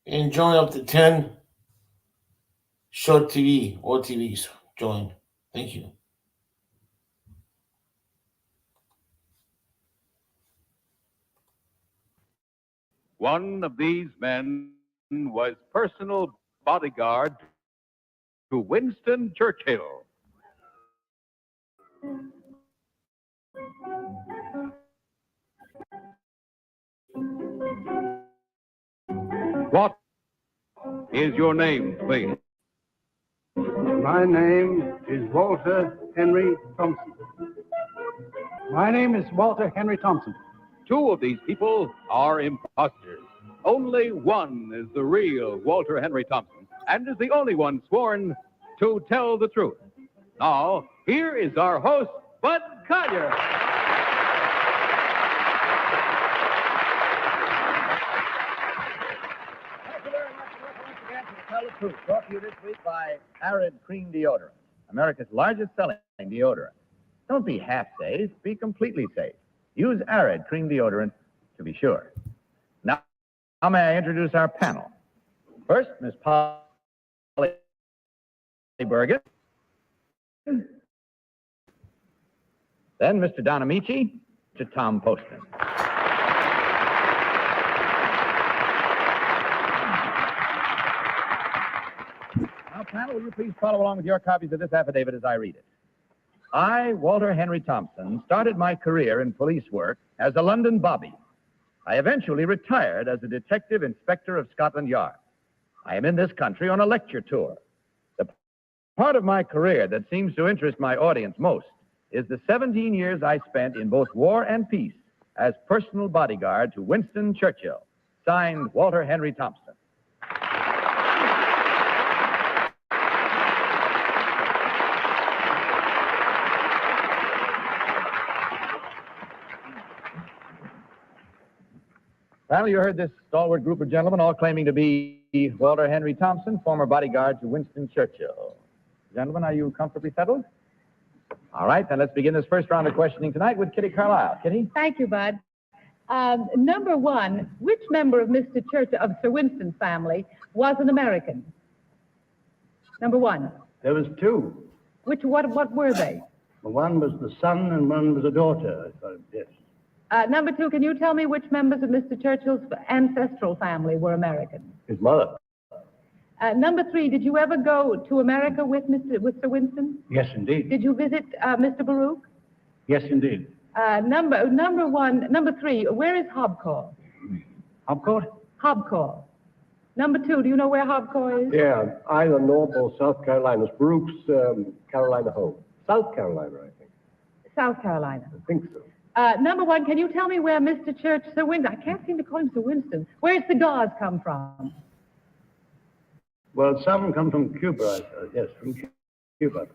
And join up to 10 short TV or TVs. Join. Thank you. One of these men was personal bodyguard to Winston Churchill. What is your name, please? My name is Walter Henry Thompson. My name is Walter Henry Thompson. Two of these people are imposters. Only one is the real Walter Henry Thompson, and is the only one sworn to tell the truth. Now, here is our host, Bud Collier. Thank you very much. Welcome once again to Tell the Truth, brought to you this week by Arid Cream Deodorant, America's largest selling deodorant. Don't be half safe, be completely safe. Use Arid Cream Deodorant to be sure. Now may I introduce our panel. First, Miss Polly Bergen. Then Mr. Don Amici to Tom Postman. Now, panel, will you please follow along with your copies of this affidavit as I read it? I, Walter Henry Thompson, started my career in police work as a London bobby. I eventually retired as a detective inspector of Scotland Yard. I am in this country on a lecture tour. The part of my career that seems to interest my audience most is the 17 years I spent in both war and peace as personal bodyguard to Winston Churchill. Signed, Walter Henry Thompson. Well, you heard this stalwart group of gentlemen all claiming to be Walter Henry Thompson, former bodyguard to Winston Churchill. Gentlemen, are you comfortably settled? All right, then let's begin this first round of questioning tonight with Kitty Carlisle. Kitty? Thank you, Bud. Number one, which member of Mr. Churchill, of Sir Winston's family, was an American? Number one. There was two. What were they? One was the son and one was a daughter, yes. Number two, can you tell me which members of Mr. Churchill's ancestral family were American? His mother. Number three, did you ever go to America with Sir Winston? Yes, indeed. Did you visit Mr. Baruch? Yes, indeed. Number three, where is Hobcaw? Hobcourt? Hobcaw. Number two, do you know where Hobcaw is? Yeah, either North or South Carolina. It's Baruch's Carolina home. South Carolina, I think. South Carolina. I think so. Number one, can you tell me where Sir Winston, I can't seem to call him Sir Winston. Where's cigars come from? Well, some come from Cuba, yes, from Cuba.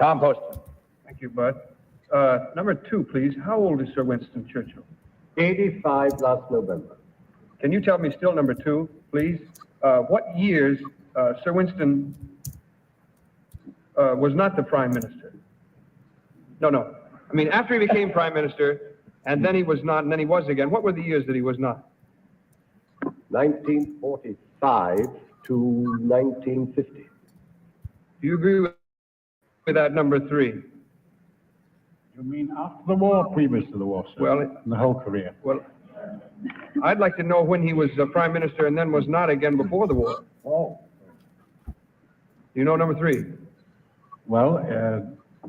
Tom Postman. Thank you, Bud. Number two, please. How old is Sir Winston Churchill? 85 last November. Can you tell me, still number two, please, what years Sir Winston was not the prime minister? No. I mean, after he became prime minister, and then he was not, and then he was again. What were the years that he was not? 1945 to 1950. Do you agree with that, number three? You mean after the war, previous to the war, sir? Well, in the whole career. Well, I'd like to know when he was prime minister and then was not again before the war. Oh. You know number three? Well,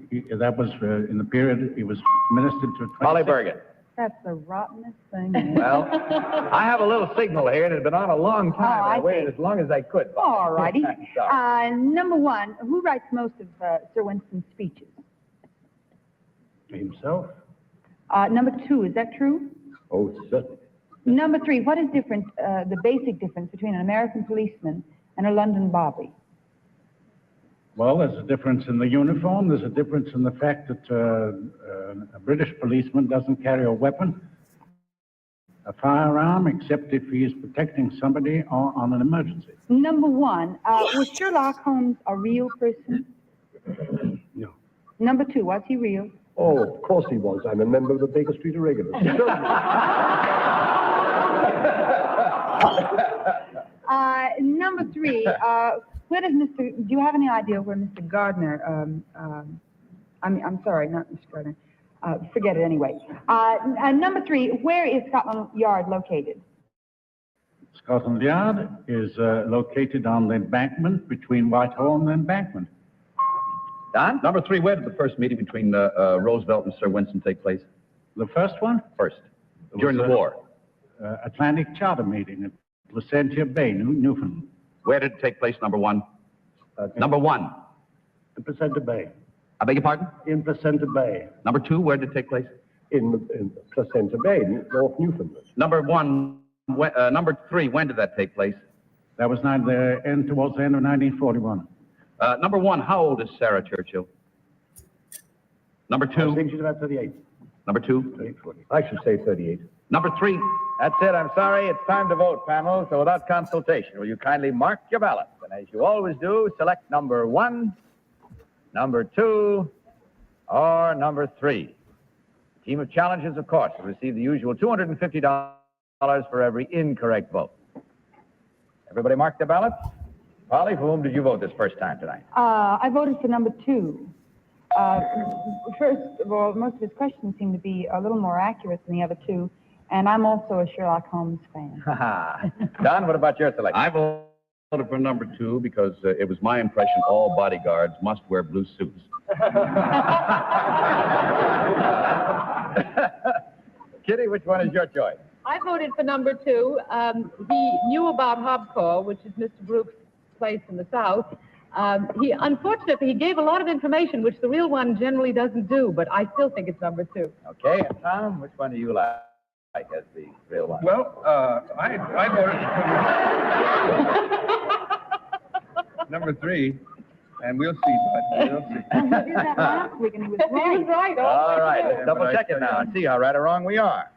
that was in the period he was ministered to. Polly Bergen. That's the rottenest thing. Well, I have a little signal here, and it's been on a long time. I I waited see. as long as I could. All righty. Sorry. Number one, who writes most of Sir Winston's speeches? Himself. Number two, is that true? Oh, certainly. Number three, what is the basic difference between an American policeman and a London bobby? Well, there's a difference in the uniform. There's a difference in the fact that a British policeman doesn't carry a weapon, a firearm, except if he is protecting somebody on an emergency. Number one, was Sherlock Holmes a real person? No. Number two, was he real? Oh, of course he was. I'm a member of the Baker Street Irregulars. Where does do you have any idea where Mr. Gardner, I'm sorry, not Mr. Gardner, forget it anyway. Number 3, where is Scotland Yard located? Scotland Yard is located on the embankment between Whitehall and the embankment. Don? Number 3, where did the first meeting between Roosevelt and Sir Winston take place? The first one? First, It during was, the war. Atlantic Charter meeting at Placentia Bay, Newfoundland. Where did it take place, number 1? Number 1. In Placenta Bay. I beg your pardon? In Placenta Bay. Number 2, where did it take place? In Placenta Bay, North Newfoundland. Number 1, number 3, when did that take place? That was towards the end of 1941. Number 1, how old is Sarah Churchill? Number I 2, think she's about 38. number 2, 38, I should say 38. number 3. That's it. I'm sorry. It's time to vote, panel. So without consultation, will you kindly mark your ballots? And as you always do, select number 1, number 2, or number 3. The team of challengers, of course, will receive the usual $250 for every incorrect vote. Everybody mark their ballots? Polly, for whom did you vote this first time tonight? I voted for number 2. First of all, most of his questions seem to be a little more accurate than the other 2, and I'm also a Sherlock Holmes fan. Don, what about your selection? I voted for number 2 because it was my impression all bodyguards must wear blue suits. Kitty, which one is your choice? I voted for number 2. He knew about Hobcore, which is Mr. Brooks' place in the South. Unfortunately, he gave a lot of information, which the real one generally doesn't do, but I still think it's number 2. Okay, and Tom, which one do you like as the real one? Well, I voted for number 3, and we'll see, but we'll see. He did that last week, and he was He was right. right. All right, let's double but I check it now and see how right or wrong we are.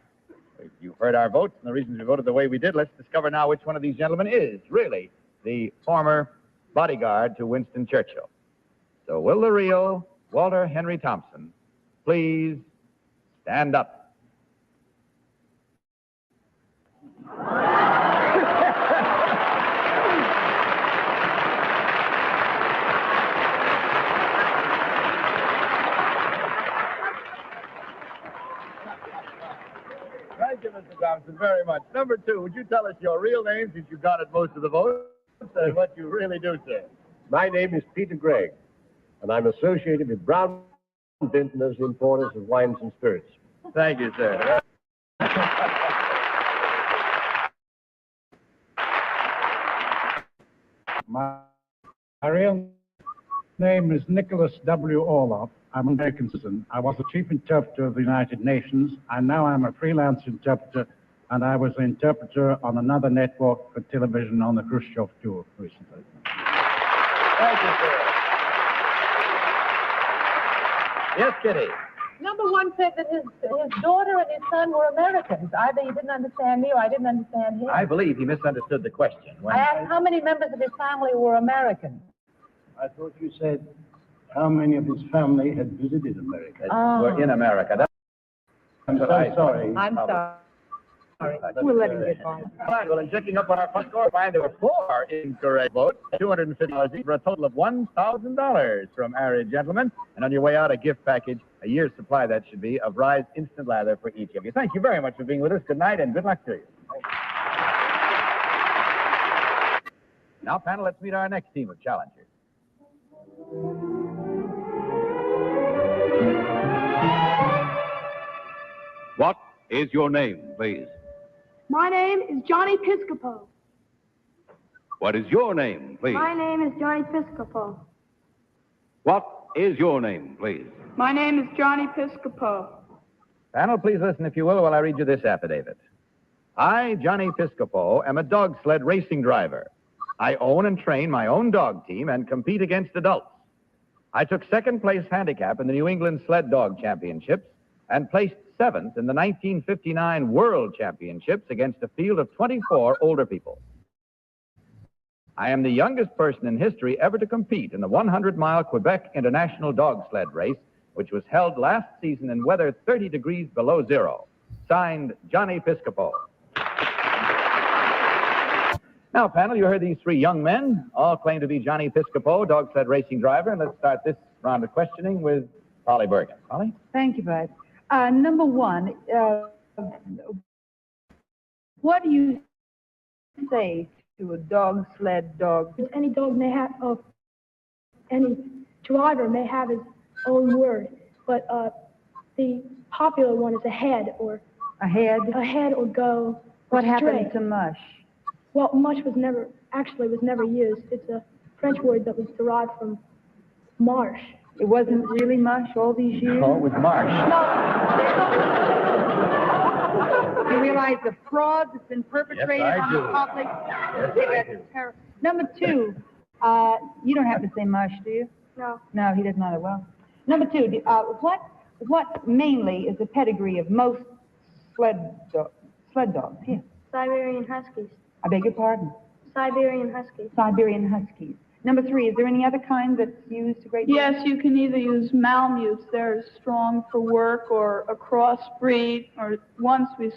You've heard our votes and the reasons we voted the way we did. Let's discover now which one of these gentlemen is really the former bodyguard to Winston Churchill. So will the real Walter Henry Thompson please stand up? Thank you, Mr. Thompson, very much. Number 2, would you tell us your real name since you got it most of the votes and what you really do, sir? My name is Peter Gregg, and I'm associated with Brown Vintners, importers of wines and spirits. Thank you, sir. My real name is Nicholas W. Orloff. I'm an American citizen. I was the chief interpreter of the United Nations, and now I'm a freelance interpreter, and I was an interpreter on another network for television on the Khrushchev tour recently. Thank you, sir. Yes, Kitty. Number 1 said that his daughter and his son were Americans. Either he didn't understand me or I didn't understand him. I believe he misunderstood the question. When I asked how many members of his family were Americans. I thought you said how many of his family had visited America. we're in America. I'm so sorry. I'm sorry. We'll let him get by. All right, well, in checking up on our front score, I find there were 4 incorrect votes, $250 each, for a total of $1,000 from our gentlemen. And on your way out, a gift package, a year's supply that should be, of Rise Instant Lather for each of you. Thank you very much for being with us. Good night and good luck to you. Now, panel, let's meet our next team of challengers. What is your name, please? My name is Johnny Piscopo. What is your name, please? My name is Johnny Piscopo. What is your name, please? My name is Johnny Piscopo. Panel, please listen, if you will, while I read you this affidavit. I, Johnny Piscopo, am a dog sled racing driver. I own and train my own dog team and compete against adults. I took second place handicap in the New England Sled Dog Championships and placed 7th in the 1959 World Championships against a field of 24 older people. I am the youngest person in history ever to compete in the 100-mile Quebec International Dog Sled Race, which was held last season in weather 30 degrees below zero. Signed, Johnny Piscopo. Now, panel, you heard these three young men, all claim to be Johnny Piscopo, dog sled racing driver. And let's start this round of questioning with Polly Bergen. Polly? Thank you, Bud. Number one, what do you say to a dog sled dog? Any dog may have, any driver may have his own word, but the popular one is ahead or Ahead? or go. What or happened straight. to mush? Well, much was never used. It's a French word that was derived from marsh. It wasn't really mush all these years? Oh, it was Marsh. You realize the fraud that's been perpetrated Yes, I on do. the public? Yes, I do. Terrible. Number two, you don't have to say mush, do you? No. No, he doesn't either. Well, number two, what mainly is the pedigree of most sled dogs? Here. Siberian Huskies. I beg your pardon. Siberian Huskies. Siberian Huskies. Number three, is there any other kind that's used a great deal? Yes, you can either use Malamutes. They're strong for work, or a crossbreed, or once I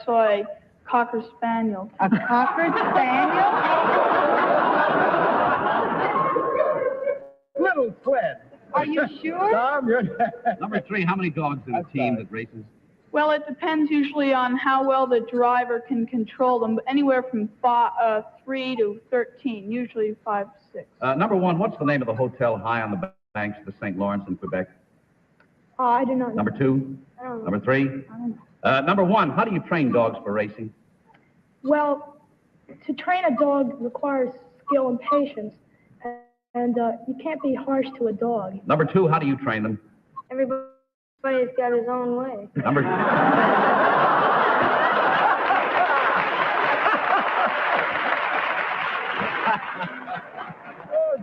saw a Cocker Spaniel. A Cocker Spaniel? Little sled. Are you sure? Tom, you're... Number 3, how many dogs in a team that races? Well, it depends usually on how well the driver can control them, but anywhere from 3 to 13, usually 5 to 6. Number 1, what's the name of the hotel high on the banks of the St. Lawrence in Quebec? I do not know. Number 2? I don't know. Number 3? Number 1, how do you train dogs for racing? Well, to train a dog requires skill and patience, and you can't be harsh to a dog. Number 2, how do you train them? Everybody's got his own way. Number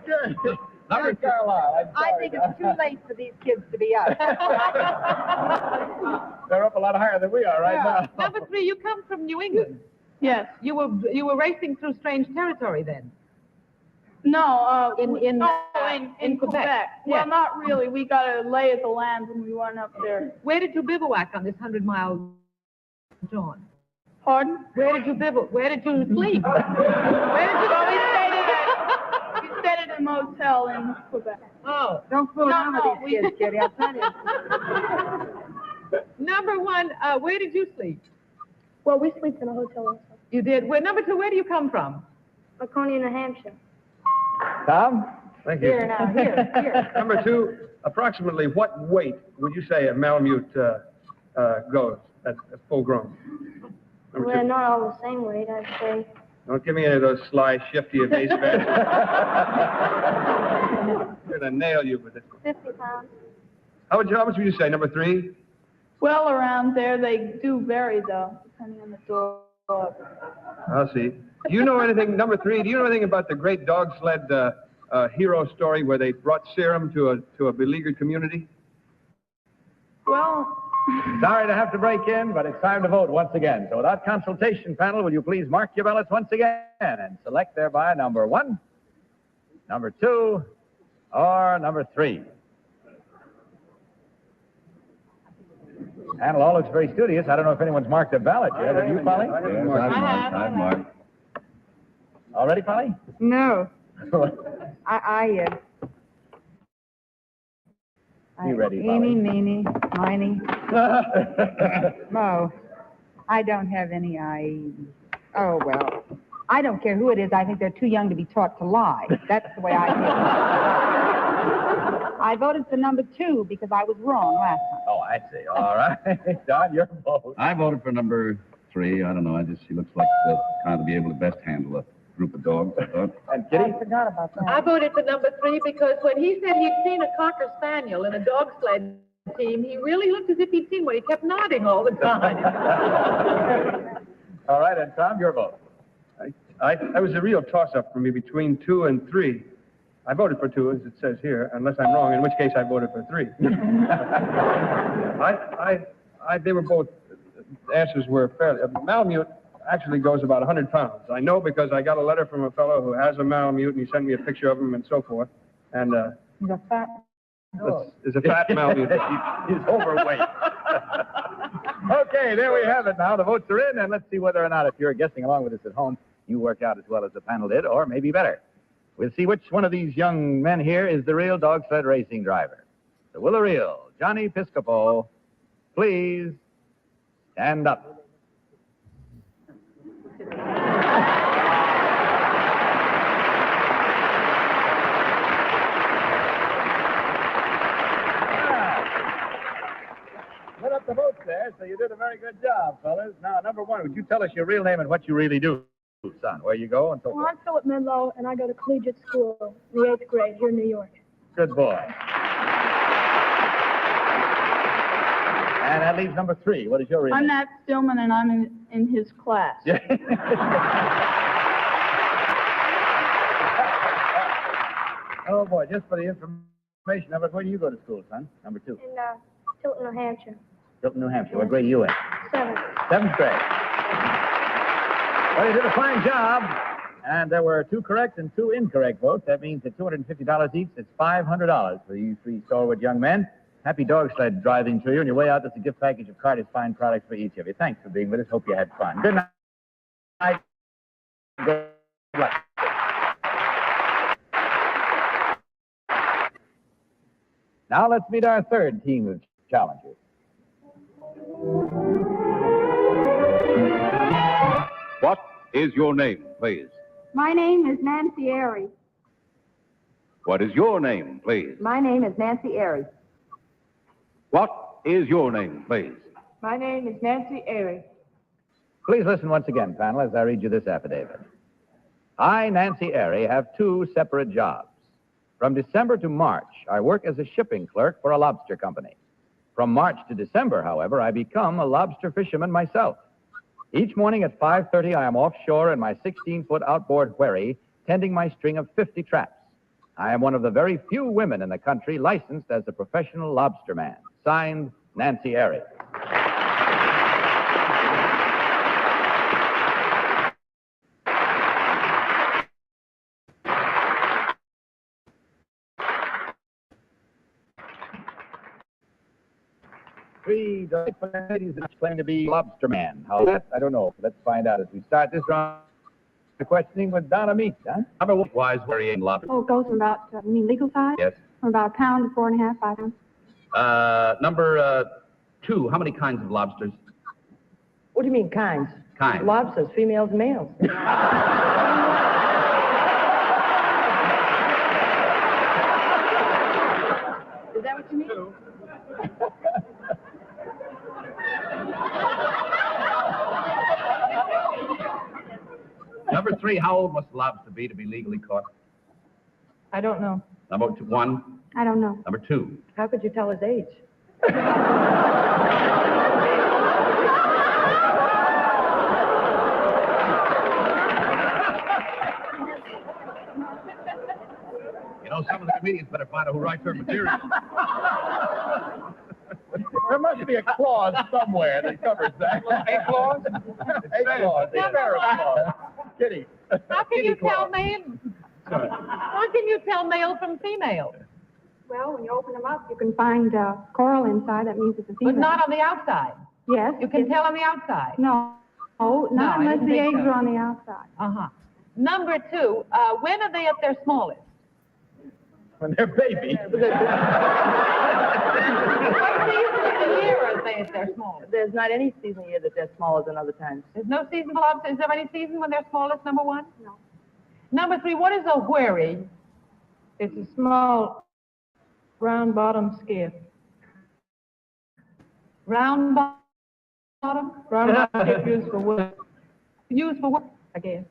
Okay. Number Carlisle, I think it's too late for these kids to be up. They're up a lot higher than we are right now. Number 3, you come from New England. Yes. You were racing through strange territory then. No, In Quebec. Yes. Well, not really. We got a lay of the land when we went up there. Where did you bivouac on this 100-mile jaunt? Pardon? Where did you bivouac? Where did you sleep? Where did you Well, we stayed at a motel in Quebec. Oh, Don't fool around No, with these kids, Kitty, I'll tell you. number 1, where did you sleep? Well, we sleep in a hotel also. You did. Well, number 2, where do you come from? Laconia, New Hampshire. Tom? Thank you. Here now, here. Number 2, approximately what weight would you say a Malamute goes at full grown? Number We're 2. not all the same weight, I'd say. Don't give me any of those sly, shifty evasive answers. I'm going to nail you with this. 50 pounds. How much would you say? Number 3? Well, around there, they do vary, though, depending on the dog. I'll see. Do you know anything, number 3, do you know anything about the great dog sled hero story where they brought serum to a beleaguered community? Well, Sorry to have to break in, but it's time to vote once again. So without consultation, panel, will you please mark your ballots once again and select thereby number 1, number 2, or number 3. Panel all looks very studious. I don't know if anyone's marked their ballot yet. Have you, Polly? I've marked. All ready, Polly? No. You ready, Eeny, Polly? meeny, miny. Mo, I don't have any IE. Oh, well. I don't care who it is. I think they're too young to be taught to lie. That's the way I feel. I voted for number 2 because I was wrong last time. Oh, I see. All right. Don, your vote. I voted for number 3. I don't know. She looks like the kind to be able to best handle a group of dogs, I thought. And Kitty? I forgot about that. I voted for number 3 because when he said he'd seen a Cocker Spaniel in a dog sled team, he really looked as if he'd seen one. He kept nodding all the time. All right, and Tom, your vote. That was a real toss-up for me between 2 and 3. I voted for 2, as it says here, unless I'm wrong, in which case I voted for 3. They were both, answers were fairly, Malamute actually goes about 100 pounds. I know because I got a letter from a fellow who has a Malamute, and he sent me a picture of him and so forth. And He's a fat dog. is a fat Malamute. He's overweight. Okay, there we have it now. The votes are in, and let's see whether or not, if you're guessing along with us at home, you worked out as well as the panel did, or maybe better. We'll see which one of these young men here is the real dog sled racing driver. The will-o-real, Johnny Piscopo, please stand up. Lit up the boats there, so you did a very good job, fellas. Now, number one, would you tell us your real name and what you really do, son? Where you go and so Well, forth? I'm Philip Menlo, and I go to collegiate school in the 8th grade here in New York. Good boy. And that leaves number three. What is your real I'm name? Nat Stillman, and I'm in his class. Oh, boy, just for the information of it, where do you go to school, son? Number two. In Tilton, New Hampshire. Tilton, New Hampshire. What grade are you in? 7th. 7th grade. Well, you did a fine job. And there were 2 correct and 2 incorrect votes. That means at $250 each, it's $500 for you 3 stalwart young men. Happy dog sled driving to you. On your way out, there's a gift package of Carter's fine products for each of you. Thanks for being with us. Hope you had fun. Good night. Good luck. Now let's meet our third team of challengers. What is your name, please? My name is Nancy Airy. What is your name, please? My name is Nancy Airy. What is your name, please? My name is Nancy Airy. Please listen once again, panel, as I read you this affidavit. I, Nancy Airy, have 2 separate jobs. From December to March, I work as a shipping clerk for a lobster company. From March to December, however, I become a lobster fisherman myself. Each morning at 5:30, I am offshore in my 16-foot outboard wherry, tending my string of 50 traps. I am one of the very few women in the country licensed as a professional lobsterman. Signed, Nancy Airy. Three delightful ladies that claim to be lobsterman. How that? I don't know. Let's find out as we start this round of questioning with Donna Meeks, huh? Number one, why is varying lobster? Oh, it goes from about, you mean legal size? Yes. From about a pound to 4.5, 5 pounds. Number 2, how many kinds of lobsters? What do you mean, kinds? Kinds. Lobsters, females and males. Is that what you mean? Number 3, how old must a lobster be to be legally caught? I don't know. Number 1. I don't know. Number 2. How could you tell his age? You know, some of the comedians better find out who writes their material. There must be a clause somewhere that covers that. A clause? A clause. Kitty. How can you tell male? How can you tell male from female? Well, when you open them up, you can find coral inside. That means it's a female. But not on the outside. Yes. You can tell on the outside. No. Oh, not I unless didn't the think eggs so. are on the outside. Uh-huh. Number 2, when are they at their smallest? When they're babies. What season of the year are they at their smallest? There's not any season year that they're smaller than other times. There's no season for lobster. Is there any season when they're smallest, number 1? No. Number 3, what is a wherry? It's a small, round-bottom skiff. Round bottom? Round-bottom skiff used for wood, Used for what? I guess.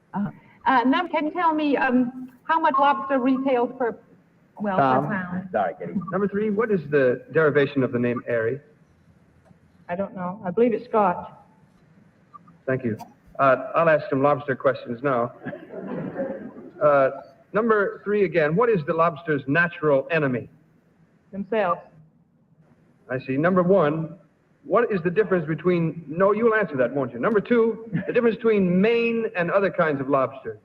Can you tell me how much lobster retails per pound? Sorry, Kitty. Number 3, what is the derivation of the name Airy? I don't know. I believe it's Scotch. Thank you. I'll ask some lobster questions now. Number 3 again, what is the lobster's natural enemy? Themselves. I see. Number 1, what is the difference between, no, you'll answer that, won't you? Number 2, the difference between Maine and other kinds of lobsters.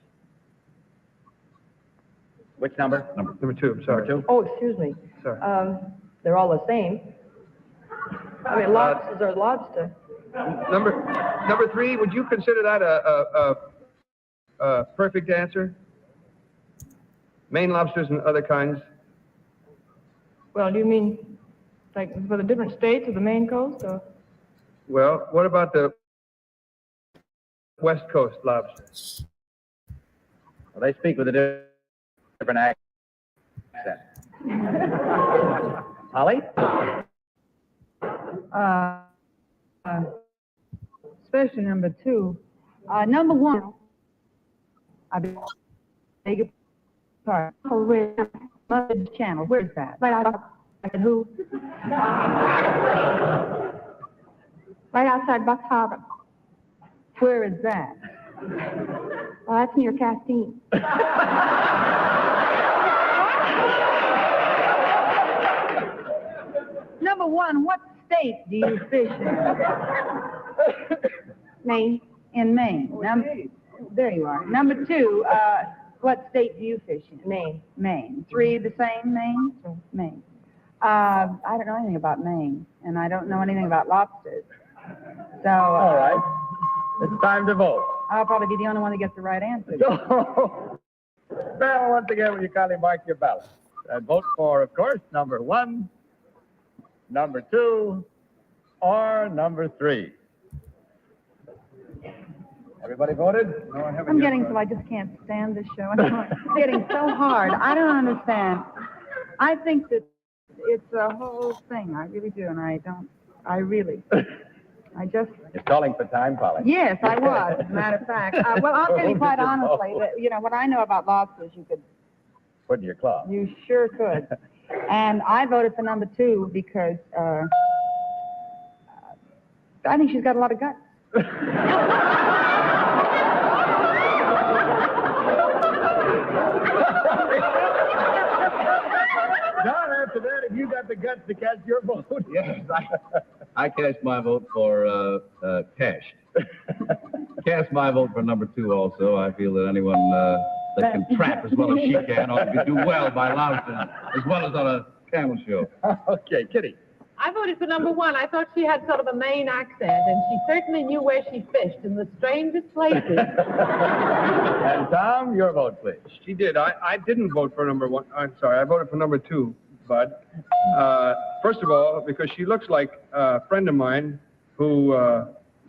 Which number? Number 2, I'm sorry. Number 2? Oh, excuse me. Sorry. They're all the same. I mean, lobsters are lobster. Number 3, would you consider that perfect answer? Maine lobsters and other kinds? Well, do you mean like for the different states of the Maine coast, or? Well, what about the West Coast lobsters? Well, they speak with a different accent. Holly? Especially number 2. Number 1, I beg your pardon. Oh, wait. Mother's Channel, where's that? Right outside. Who? Right outside Bucks Harbor. Where is that? Well, that's near Castine. Number 1, what state do you fish in? Maine. In Maine. There you are. Number 2, what state do you fish in? Maine. Maine. 3, the same, Maine? Maine. I don't know anything about Maine, and I don't know anything about lobsters. So. All right. It's time to vote. I'll probably be the only one that gets the right answer. So, panel, once again, will you kindly mark your ballot? And vote for, of course, number 1, number 2, or number 3. Everybody voted? No, I haven't I'm yet getting voted. so I just can't stand this show. It's getting so hard. I don't understand. I think that it's a whole thing. I really do, and I just... You're calling for time, Polly. Yes, I was, as a matter of fact. Well, I'll tell you quite honestly, that, what I know about lobsters, you could... Put in your claw. You sure could. And I voted for number 2 because I think she's got a lot of guts. John, after that, if you got the guts to cast your vote. Yes, I cast my vote for Cash. Cast my vote for number 2 also. I feel that anyone that can trap as well as she can ought to do well by lobsters as well as on a camel show. Okay, Kitty. I voted for number 1. I thought she had sort of a Maine accent, and she certainly knew where she fished in the strangest places. And Tom, your vote, please. She did. I didn't vote for number 1. I'm sorry. I voted for number 2, Bud. First of all, because she looks like a friend of mine who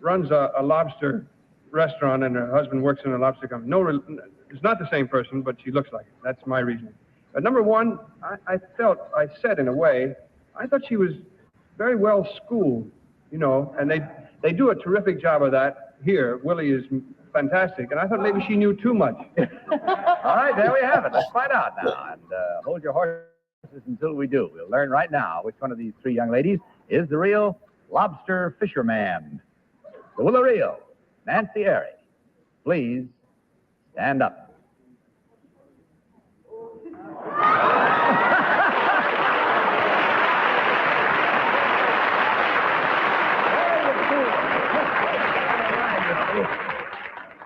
runs a lobster restaurant, and her husband works in a lobster company. It's not the same person, but she looks like it. That's my reasoning. But number 1, I said in a way, I thought she was very well schooled, and they do a terrific job of that here. Willie is fantastic, and I thought maybe she knew too much. All right, there we have it. Let's find out now. And hold your horses until we do. We'll learn right now which one of these 3 young ladies is the real lobster fisherman. The Willow Nancy Airy. Please stand up.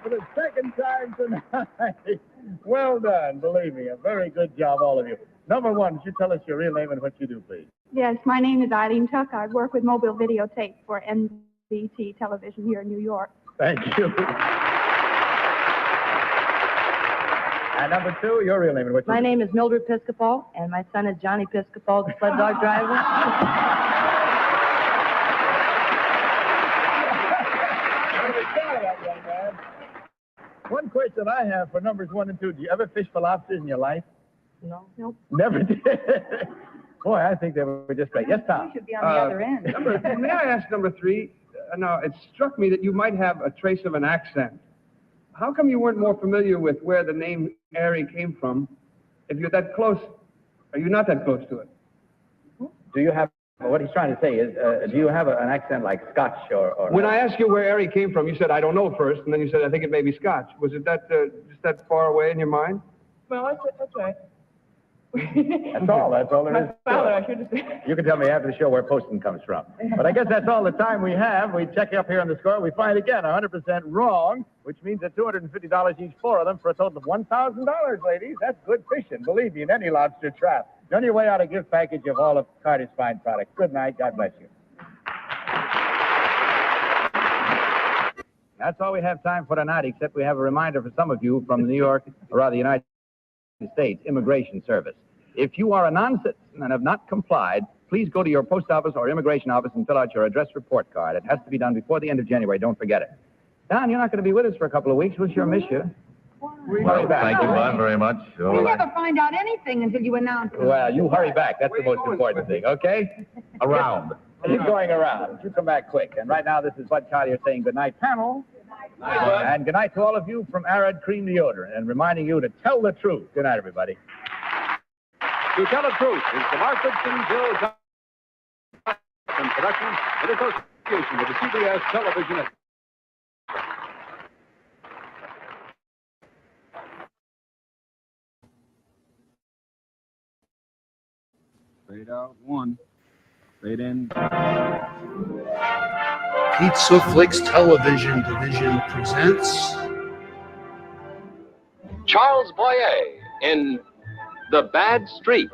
For the second time tonight. Well done, believe me. A very good job, all of you. Number 1, would you tell us your real name and what you do, please? Yes, my name is Eileen Tuck. I work with mobile videotape for NBC television here in New York. Thank you. And number 2, your real name and what you My do. name is Mildred Piscopo, and my son is Johnny Piscopo, the sled dog driver. One question I have for numbers 1 and 2. Do you ever fish for lobsters in your life? No. Nope. Never did. Boy, I think they were just great. Yes, Tom? You should be on the other end. May I ask number 3? Now, it struck me that you might have a trace of an accent. How come you weren't more familiar with where the name Airy came from? If you're that close, are you not that close to it? Do you have, what he's trying to say is, do you have an accent like Scotch or When I asked you where Airy came from, you said, I don't know first, and then you said, I think it may be Scotch. Was it that just that far away in your mind? Well, that's right. That's all there is. Father, I should have said. You can tell me after the show where Poston comes from. But I guess that's all the time we have. We check up here on the score. We find again 100% wrong, which means that $250 each, 4 of them, for a total of $1,000, ladies. That's good fishing, believe me, in any lobster trap. On your way out, a gift package of all of Carter's fine products. Good night. God bless you. That's all we have time for tonight, except we have a reminder for some of you from the New York, or rather the United States Immigration Service. If you are a non-citizen and have not complied, please go to your post office or immigration office and fill out your address report card. It has to be done before the end of January. Don't forget it. Don, you're not going to be with us for a couple of weeks. We'll sure miss you. Hurry back. Thank you, Bud, very much. We never find out anything until you announce it. Well, you hurry back. That's the most important thing, okay? Around. You're going around. You come back quick. And right now, this is Bud Collier saying goodnight, panel. And good night to all of you from Arid Cream Deodorant, and reminding you to tell the truth. Good night, everybody. To Tell the Truth is the Mark Goodson, Bill Johnson production in association with the CBS Television Network. Fade out one. Fade in. Pizza Flix Television Division presents Charles Boyer in The Bad Streak.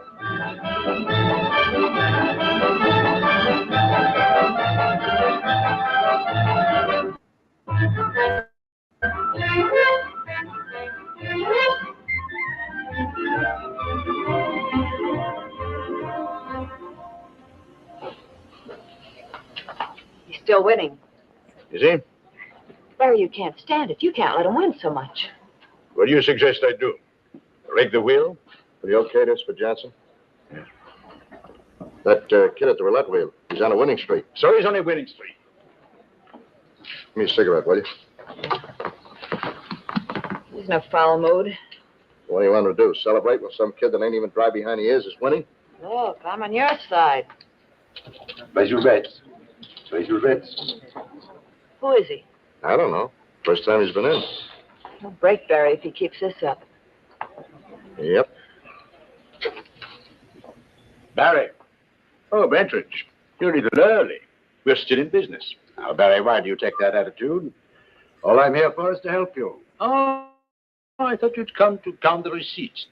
He's still winning. Is he? Barry, you can't stand it. You can't let him win so much. What do you suggest I do? Rig the wheel? Pretty okay, this for Johnson? Yeah. That kid at the roulette wheel, he's on a winning streak. So he's on a winning streak. Give me a cigarette, will you? He's in a foul mood. What do you want to do? Celebrate when some kid that ain't even dry behind the ears is winning? Look, I'm on your side. Place your bets. Place your bets. Who is he? I don't know. First time he's been in. He'll break Barry if he keeps this up. Yep. Barry. Oh, Bentridge. You're a little early. We're still in business. Now, Barry, why do you take that attitude? All I'm here for is to help you. Oh, I thought you'd come to count the receipts.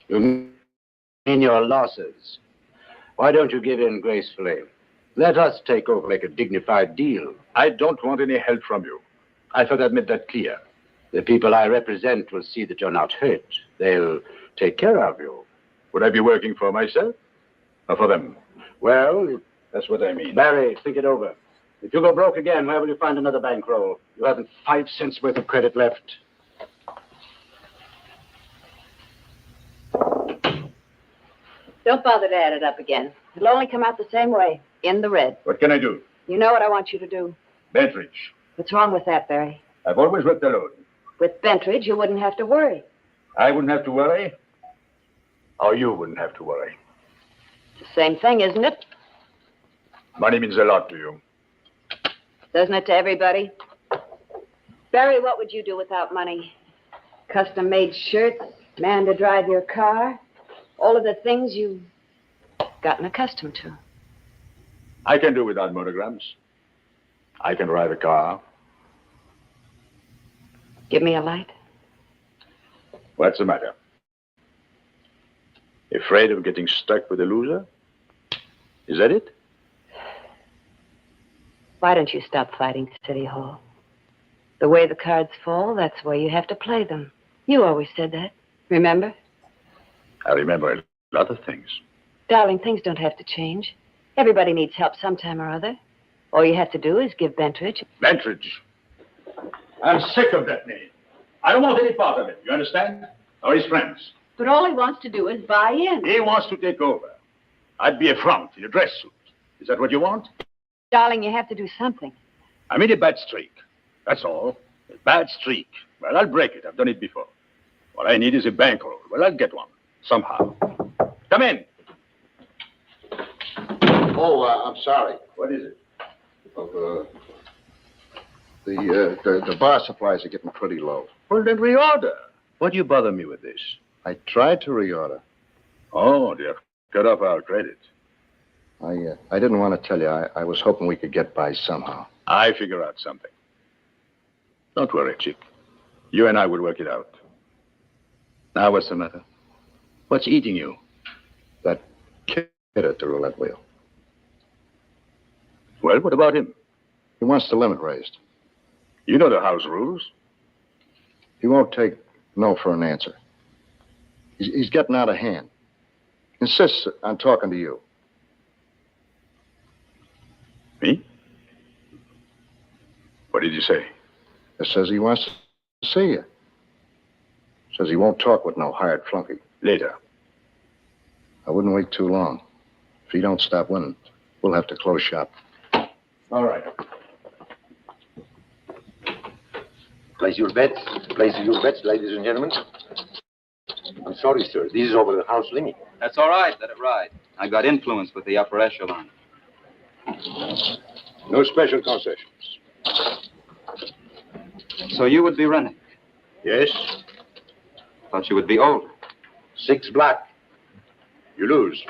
You mean your losses? Why don't you give in gracefully? Let us take over, make a dignified deal. I don't want any help from you. I thought I'd made that clear. The people I represent will see that you're not hurt. They'll take care of you. Would I be working for myself or for them? Well, that's what I mean. Barry, think it over. If you go broke again, where will you find another bankroll? You haven't 5 cents worth of credit left. Don't bother to add it up again. It'll only come out the same way, in the red. What can I do? You know what I want you to do. Bentridge. What's wrong with that, Barry? I've always worked alone. With Bentridge, you wouldn't have to worry. I wouldn't have to worry, or you wouldn't have to worry. The same thing, isn't it? Money means a lot to you. Doesn't it to everybody? Barry, what would you do without money? Custom-made shirts, man to drive your car, all of the things you've gotten accustomed to. I can do without monograms. I can drive a car. Give me a light. What's the matter? Afraid of getting stuck with a loser? Is that it? Why don't you stop fighting City Hall? The way the cards fall, that's the way you have to play them. You always said that. Remember? I remember a lot of things. Darling, things don't have to change. Everybody needs help sometime or other. All you have to do is give Bentridge. Bentridge. I'm sick of that name. I don't want any part of it, you understand? Or his friends. But all he wants to do is buy in. He wants to take over. I'd be a front in a dress suit. Is that what you want? Darling, you have to do something. I'm in a bad streak. That's all. A bad streak. Well, I'll break it. I've done it before. What I need is a bankroll. Well, I'll get one. Somehow. Come in. Oh, I'm sorry. What is it? The bar supplies are getting pretty low. Well, then reorder. What do you bother me with this? I tried to reorder. Oh, dear. Cut off our credit. I didn't want to tell you. I was hoping we could get by somehow. I figure out something. Don't worry, Chick. You and I will work it out. Now, what's the matter? What's eating you? That kid at the roulette wheel. Well, what about him? He wants the limit raised. You know the house rules. He won't take no for an answer. He's getting out of hand. Insists on talking to you. Me? What did you say? He says he wants to see you. Says he won't talk with no hired flunky. Later. I wouldn't wait too long. If he don't stop winning, we'll have to close shop. All right. Place your bets. Place your bets, ladies and gentlemen. I'm sorry, sir. This is over the house limit. That's all right. Let it ride. I got influence with the upper echelon. No special concessions. So you would be running? Yes. Thought you would be older. 6 black. You lose.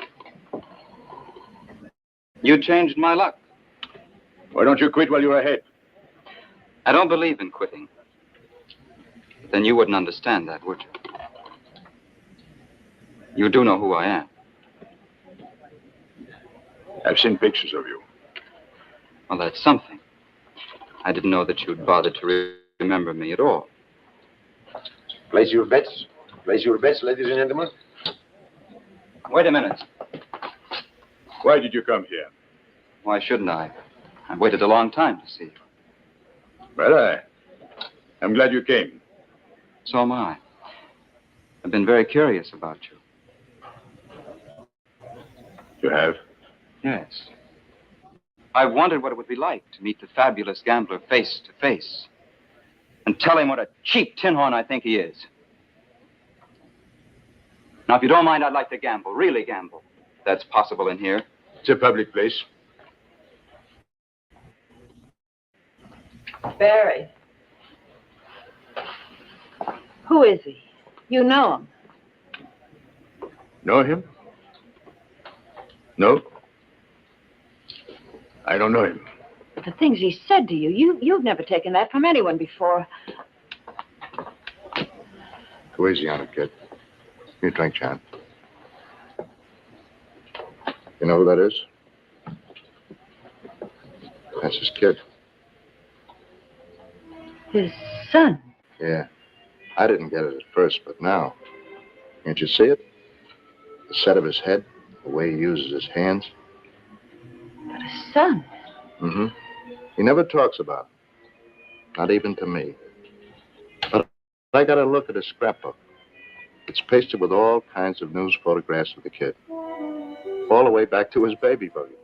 You changed my luck. Why don't you quit while you're ahead? I don't believe in quitting. Then you wouldn't understand that, would you? You do know who I am. I've seen pictures of you. Well, that's something. I didn't know that you'd bother to remember me at all. Place your bets. Place your bets, ladies and gentlemen. Wait a minute. Why did you come here? Why shouldn't I? I've waited a long time to see you. Well, I'm glad you came. So am I. I've been very curious about you. You have? Yes. I wondered what it would be like to meet the fabulous gambler face to face and tell him what a cheap tin horn I think he is. Now, if you don't mind, I'd like to gamble, really gamble. If that's possible in here. It's a public place. Barry. Who is he? You know him. Know him? No. I don't know him. The things he said to you, you've never taken that from anyone before. Go easy on it, kid. You drink, John. You know who that is? That's his kid. His son? Yeah. I didn't get it at first, but now. Can't you see it? The set of his head, the way he uses his hands. But his son? Mm-hmm. He never talks about it. Not even to me. But I got a look at his scrapbook. It's pasted with all kinds of news photographs of the kid. All the way back to his baby buggy.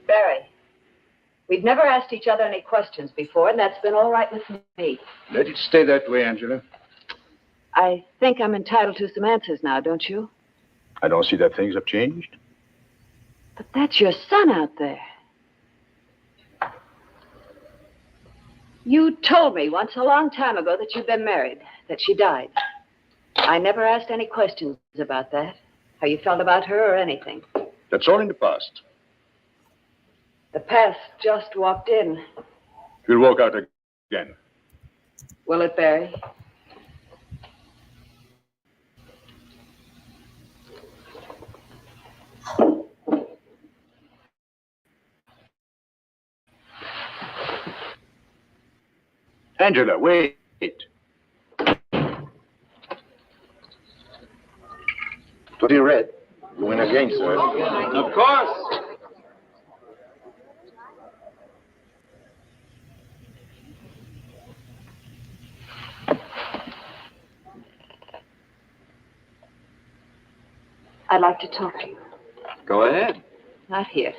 Barry, we've never asked each other any questions before, and that's been all right with me. Let it stay that way, Angela. I think I'm entitled to some answers now, don't you? I don't see that things have changed. But that's your son out there. You told me once a long time ago that you'd been married, that she died. I never asked any questions about that, how you felt about her or anything. That's all in the past. The past just walked in. We'll walk out again. Will it, Barry? Angela, wait. What you read? You win again, sir. Of course. I'd like to talk to you. Go ahead. Not here.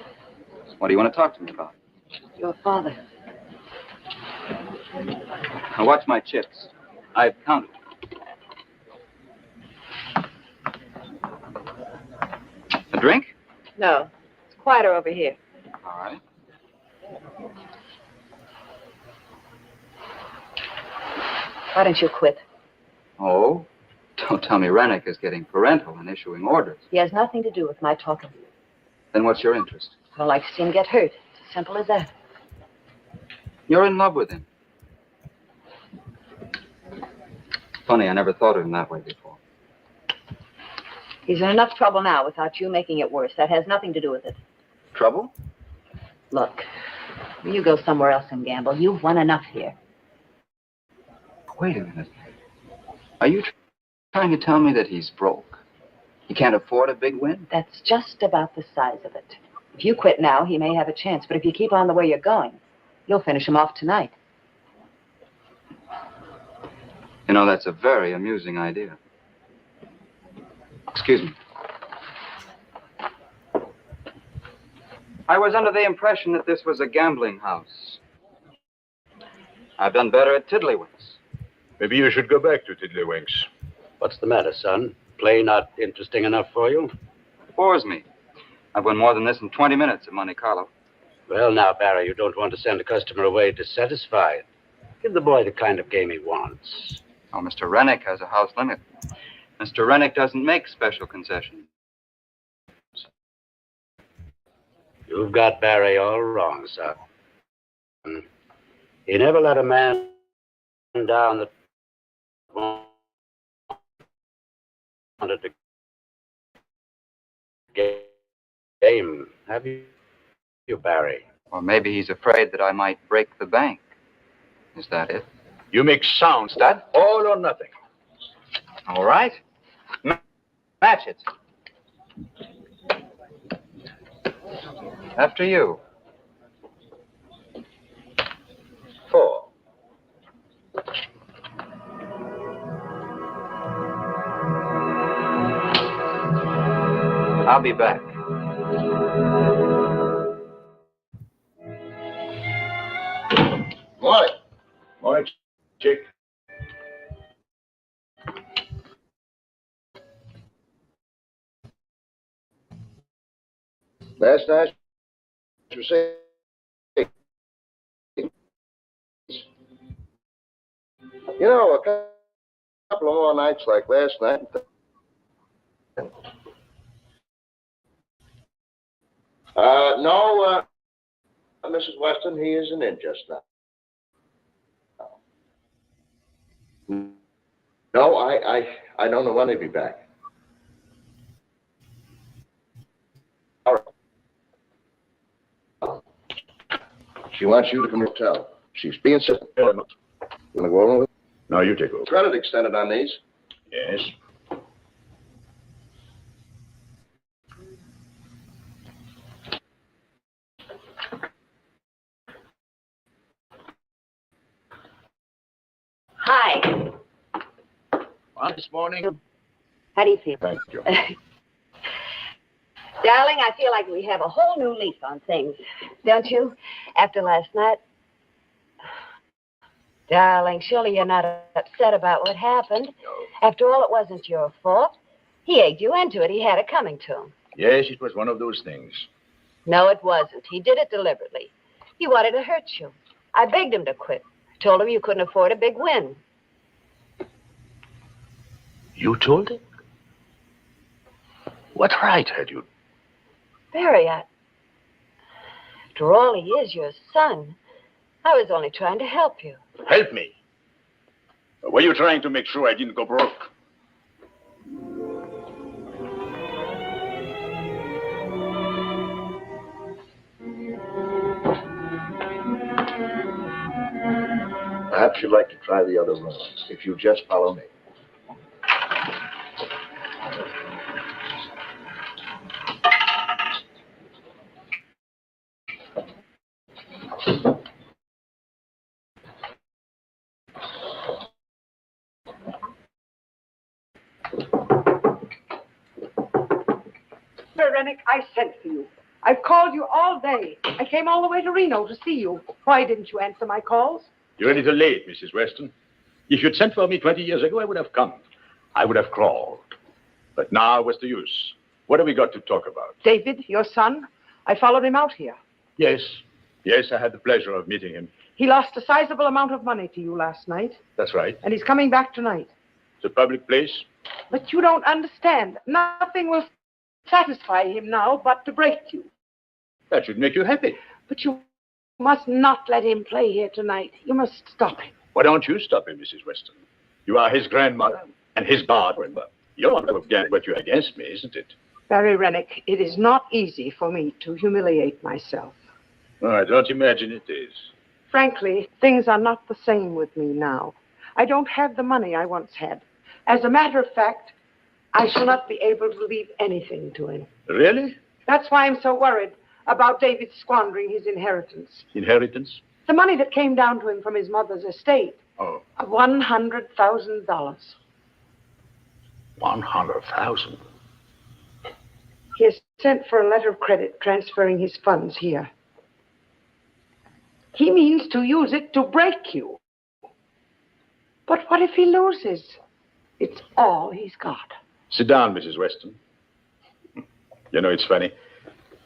What do you want to talk to me about? Your father. Now watch my chips. I've counted. A drink? No. It's quieter over here. All right. Why don't you quit? Oh? Don't tell me Rennick is getting parental and issuing orders. He has nothing to do with my talking. Then what's your interest? I don't like to see him get hurt. It's as simple as that. You're in love with him. Funny, I never thought of him that way before. He's in enough trouble now without you making it worse. That has nothing to do with it. Trouble? Look, you go somewhere else and gamble. You've won enough here. Wait a minute. Are you trying to tell me that he's broke? He can't afford a big win? That's just about the size of it. If you quit now, he may have a chance. But if you keep on the way you're going, you'll finish him off tonight. You know, that's a very amusing idea. Excuse me. I was under the impression that this was a gambling house. I've done better at Tiddlywinks. Maybe you should go back to Tiddlywinks. What's the matter, son? Play not interesting enough for you? Bores me. I've won more than this in 20 minutes at Monte Carlo. Well, now, Barry, you don't want to send a customer away dissatisfied. Give the boy the kind of game he wants. Oh, Mr. Rennick has a house limit. Mr. Rennick doesn't make special concessions. You've got Barry all wrong, son. He never let a man down that wanted to game. Have you, Barry? Or maybe he's afraid that I might break the bank. Is that it? You make sounds, Dad. All or nothing. All right. Match it. After you. 4. I'll be back. Morning. Morning, Chick. Last night, you say, you know, a couple of more nights like last night. No, Mrs. Weston, he isn't in just now. No, I don't know when he'll be back. All right. She wants you to come to the hotel. She's being sick. You want to go over with her? No, you take over. Credit extended on these. Yes. Hi. Well, this morning. How do you feel? Thank you. Darling, I feel like we have a whole new leaf on things. Don't you? After last night. Darling, surely you're not upset about what happened. No. After all, it wasn't your fault. He egged you into it. He had it coming to him. Yes, it was one of those things. No, it wasn't. He did it deliberately. He wanted to hurt you. I begged him to quit. I told him you couldn't afford a big win. You told him? What right had you? Barry, after all, he is your son. I was only trying to help you. Help me. Were you trying to make sure I didn't go broke? Perhaps you'd like to try the other room, if you just follow me. Mr. Rennick, I sent for you. I've called you all day. I came all the way to Reno to see you. Why didn't you answer my calls? You're a little late, Mrs. Weston. If you'd sent for me 20 years ago, I would have come. I would have crawled. But now, what's the use? What have we got to talk about? David, your son? I followed him out here. Yes, Yes, I had the pleasure of meeting him. He lost a sizable amount of money to you last night, That's right. and he's coming back tonight. It's a public place. But you don't understand. Nothing will satisfy him now but to break you. That should make you happy. But you must not let him play here tonight. You must stop him. Why don't you stop him, Mrs. Weston? You are his grandmother and his guardian. You're not going to get you against me, isn't it? Barry Rennick, it is not easy for me to humiliate myself. Oh, I don't imagine it is. Frankly, things are not the same with me now. I don't have the money I once had. As a matter of fact, I shall not be able to leave anything to him. Really? That's why I'm so worried about David squandering his inheritance. Inheritance? The money that came down to him from his mother's estate. Oh. Of $100,000. 100,000. He has sent for a letter of credit transferring his funds here. He means to use it to break you. But what if he loses? It's all he's got. Sit down, Mrs. Weston. You know, it's funny.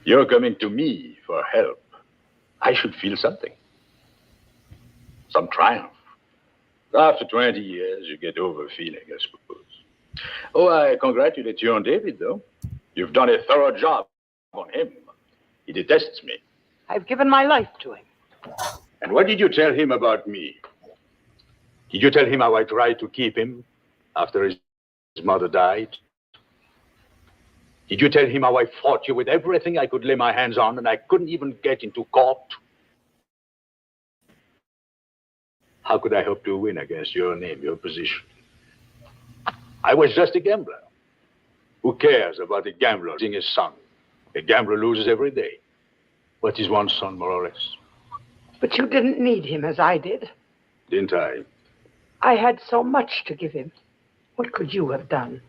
You're coming to me for help. I should feel something. Some triumph. After 20 years, you get over feeling, I suppose. Oh, I congratulate you on David, though. You've done a thorough job on him. He detests me. I've given my life to him. And what did you tell him about me? Did you tell him how I tried to keep him after his mother died? Did you tell him how I fought you with everything I could lay my hands on and I couldn't even get into court? How could I hope to win against your name, your position? I was just a gambler. Who cares about a gambler losing his son? A gambler loses every day. What is one son, more or less? But you didn't need him as I did. Didn't I? I had so much to give him. What could you have done?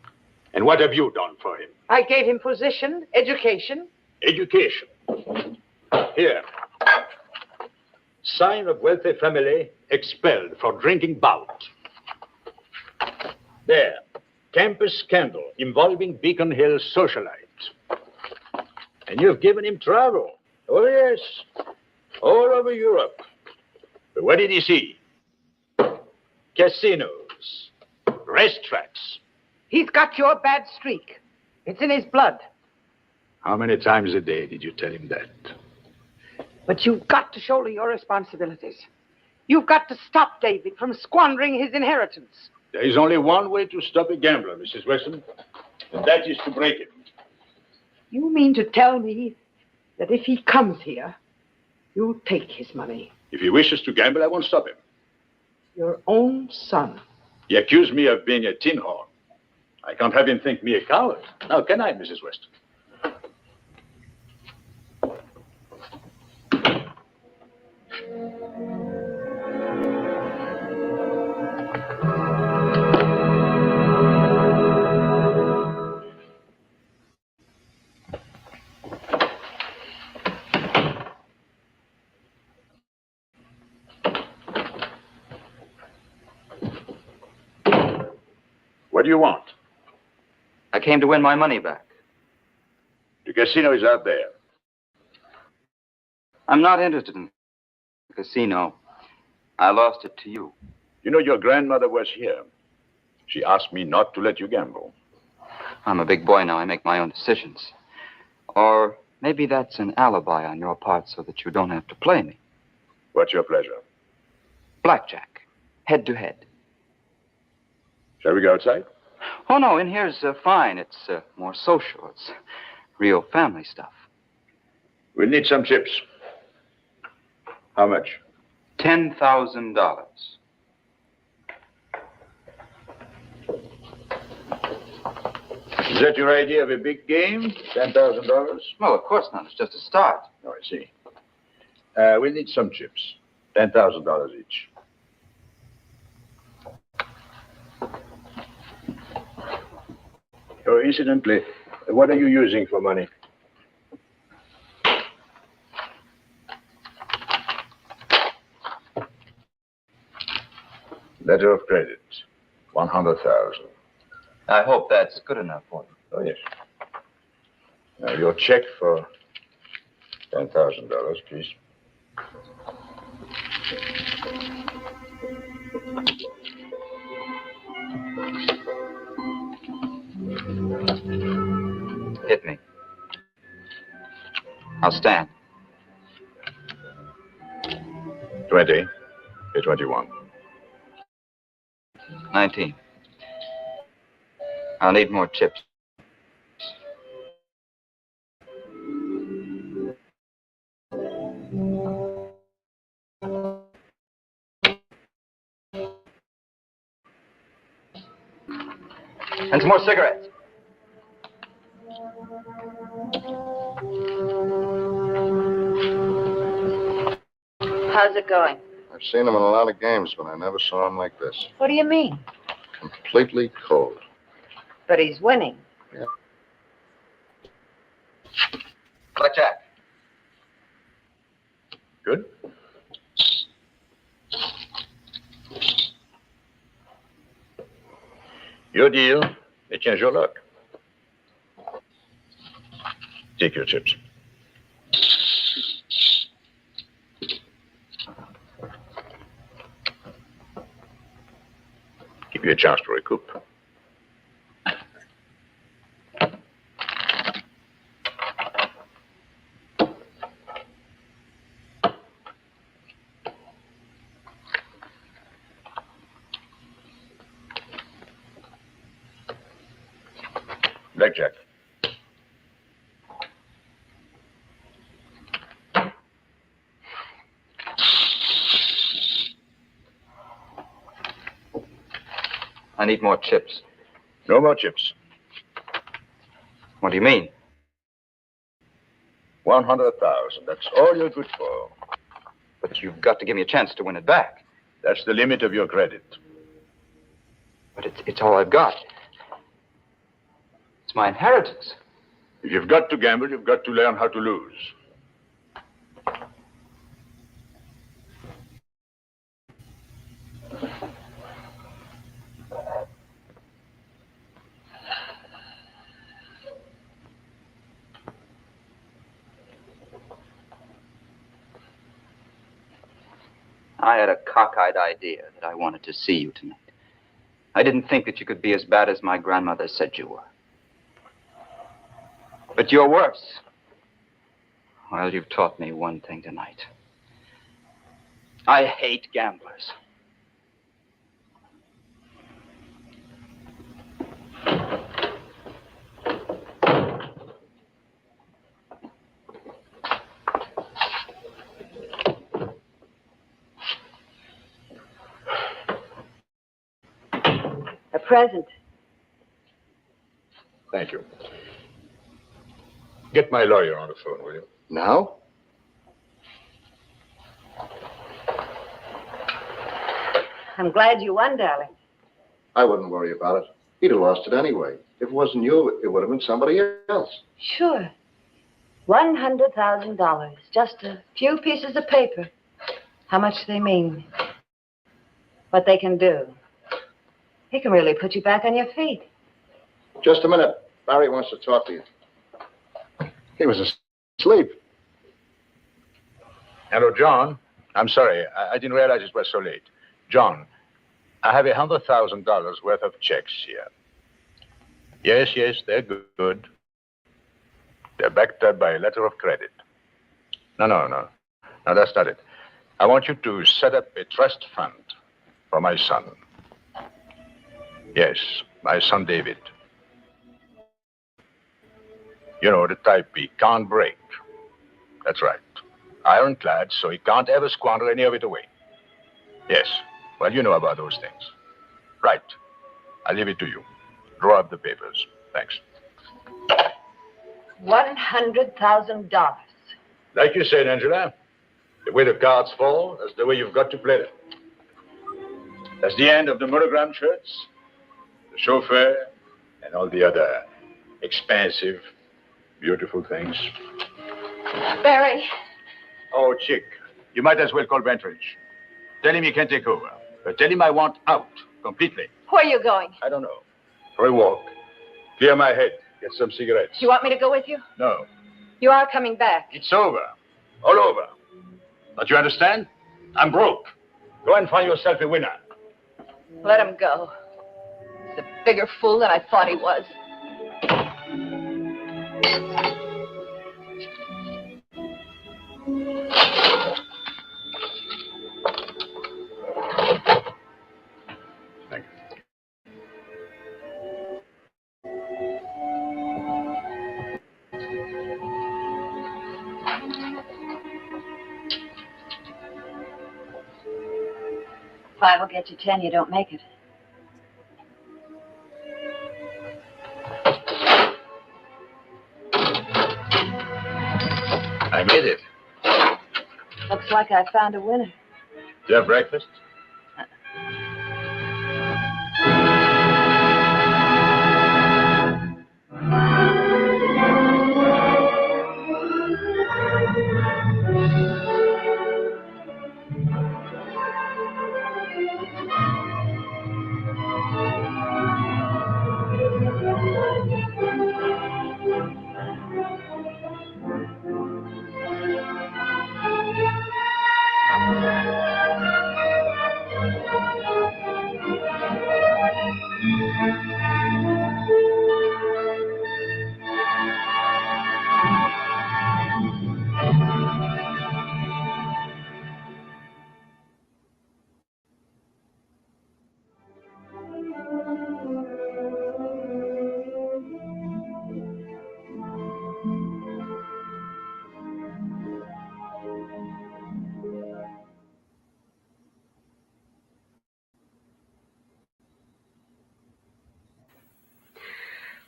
And what have you done for him? I gave him position, education. Education. Here. Sign of wealthy family expelled for drinking bout. There. Campus scandal involving Beacon Hill socialite. And you've given him travel. Oh, yes. All over Europe. But what did he see? Casinos. Racetracks. He's got your bad streak. It's in his blood. How many times a day did you tell him that? But you've got to shoulder your responsibilities. You've got to stop David from squandering his inheritance. There is only one way to stop a gambler, Mrs. Weston, and that is to break him. You mean to tell me that if he comes here, you'll take his money? If he wishes to gamble, I won't stop him. Your own son. He accused me of being a tin horn. I can't have him think me a coward. Now, can I, Mrs. Weston? What do you want? I came to win my money back. The casino is out there. I'm not interested in the casino. I lost it to you. You know, your grandmother was here. She asked me not to let you gamble. I'm a big boy now. I make my own decisions. Or maybe that's an alibi on your part so that you don't have to play me. What's your pleasure? Blackjack. Head to head. Shall we go outside? Oh, no, in here's fine. It's more social. It's real family stuff. We'll need some chips. How much? $10,000. Is that your idea of a big game? $10,000? No, of course not. It's just a start. Oh, I see. We'll need some chips. $10,000 each. Oh, incidentally, what are you using for money? Letter of credit, 100,000. I hope that's good enough for you. Oh, yes. Now, your check for $10,000, please. Hit me. I'll stand. 20. Here's what you want. 19. I'll need more chips. And some more cigarettes. How's it going? I've seen him in a lot of games, but I never saw him like this. What do you mean? Completely cold. But he's winning. Yeah. Blackjack. Good. Your deal. They change your luck. Take your chips. Give you a chance to recoup. Blackjack. I need more chips. No more chips. What do you mean? 100,000. That's all you're good for. But you've got to give me a chance to win it back. That's the limit of your credit. But it's all I've got. It's my inheritance. If you've got to gamble, you've got to learn how to lose. I had a cockeyed idea that I wanted to see you tonight. I didn't think that you could be as bad as my grandmother said you were. But you're worse. Well, you've taught me one thing tonight. I hate gamblers. A present. Thank you. Get my lawyer on the phone, will you? Now? I'm glad you won, darling. I wouldn't worry about it. He'd have lost it anyway. If it wasn't you, it would have been somebody else. Sure. $100,000. Just a few pieces of paper. How much they mean. What they can do. He can really put you back on your feet. Just a minute. Barry wants to talk to you. He was asleep. Hello, John. I'm sorry. I didn't realize it was so late. John, I have $100,000 worth of checks here. Yes, they're good. They're backed up by a letter of credit. No, that's not it. I want you to set up a trust fund for my son. Yes, my son David. You know, the type he can't break. That's right. Ironclad, so he can't ever squander any of it away. Yes, well, you know about those things. Right. I'll leave it to you. Draw up the papers. Thanks. $100,000. Like you said, Angela, the way the cards fall, that's the way you've got to play them. That's the end of the monogram shirts, the chauffeur, and all the other expensive, beautiful things. Barry. Oh, Chick, you might as well call Bentridge. Tell him he can take over. But tell him I want out completely. Where are you going? I don't know. For a walk. Clear my head. Get some cigarettes. Do you want me to go with you? No. You are coming back. It's over. All over. Don't you understand? I'm broke. Go and find yourself a winner. Let him go. He's a bigger fool than I thought he was. Thank you. $5 will get you 10, you don't make it. I made it. Looks like I found a winner. Do you have breakfast?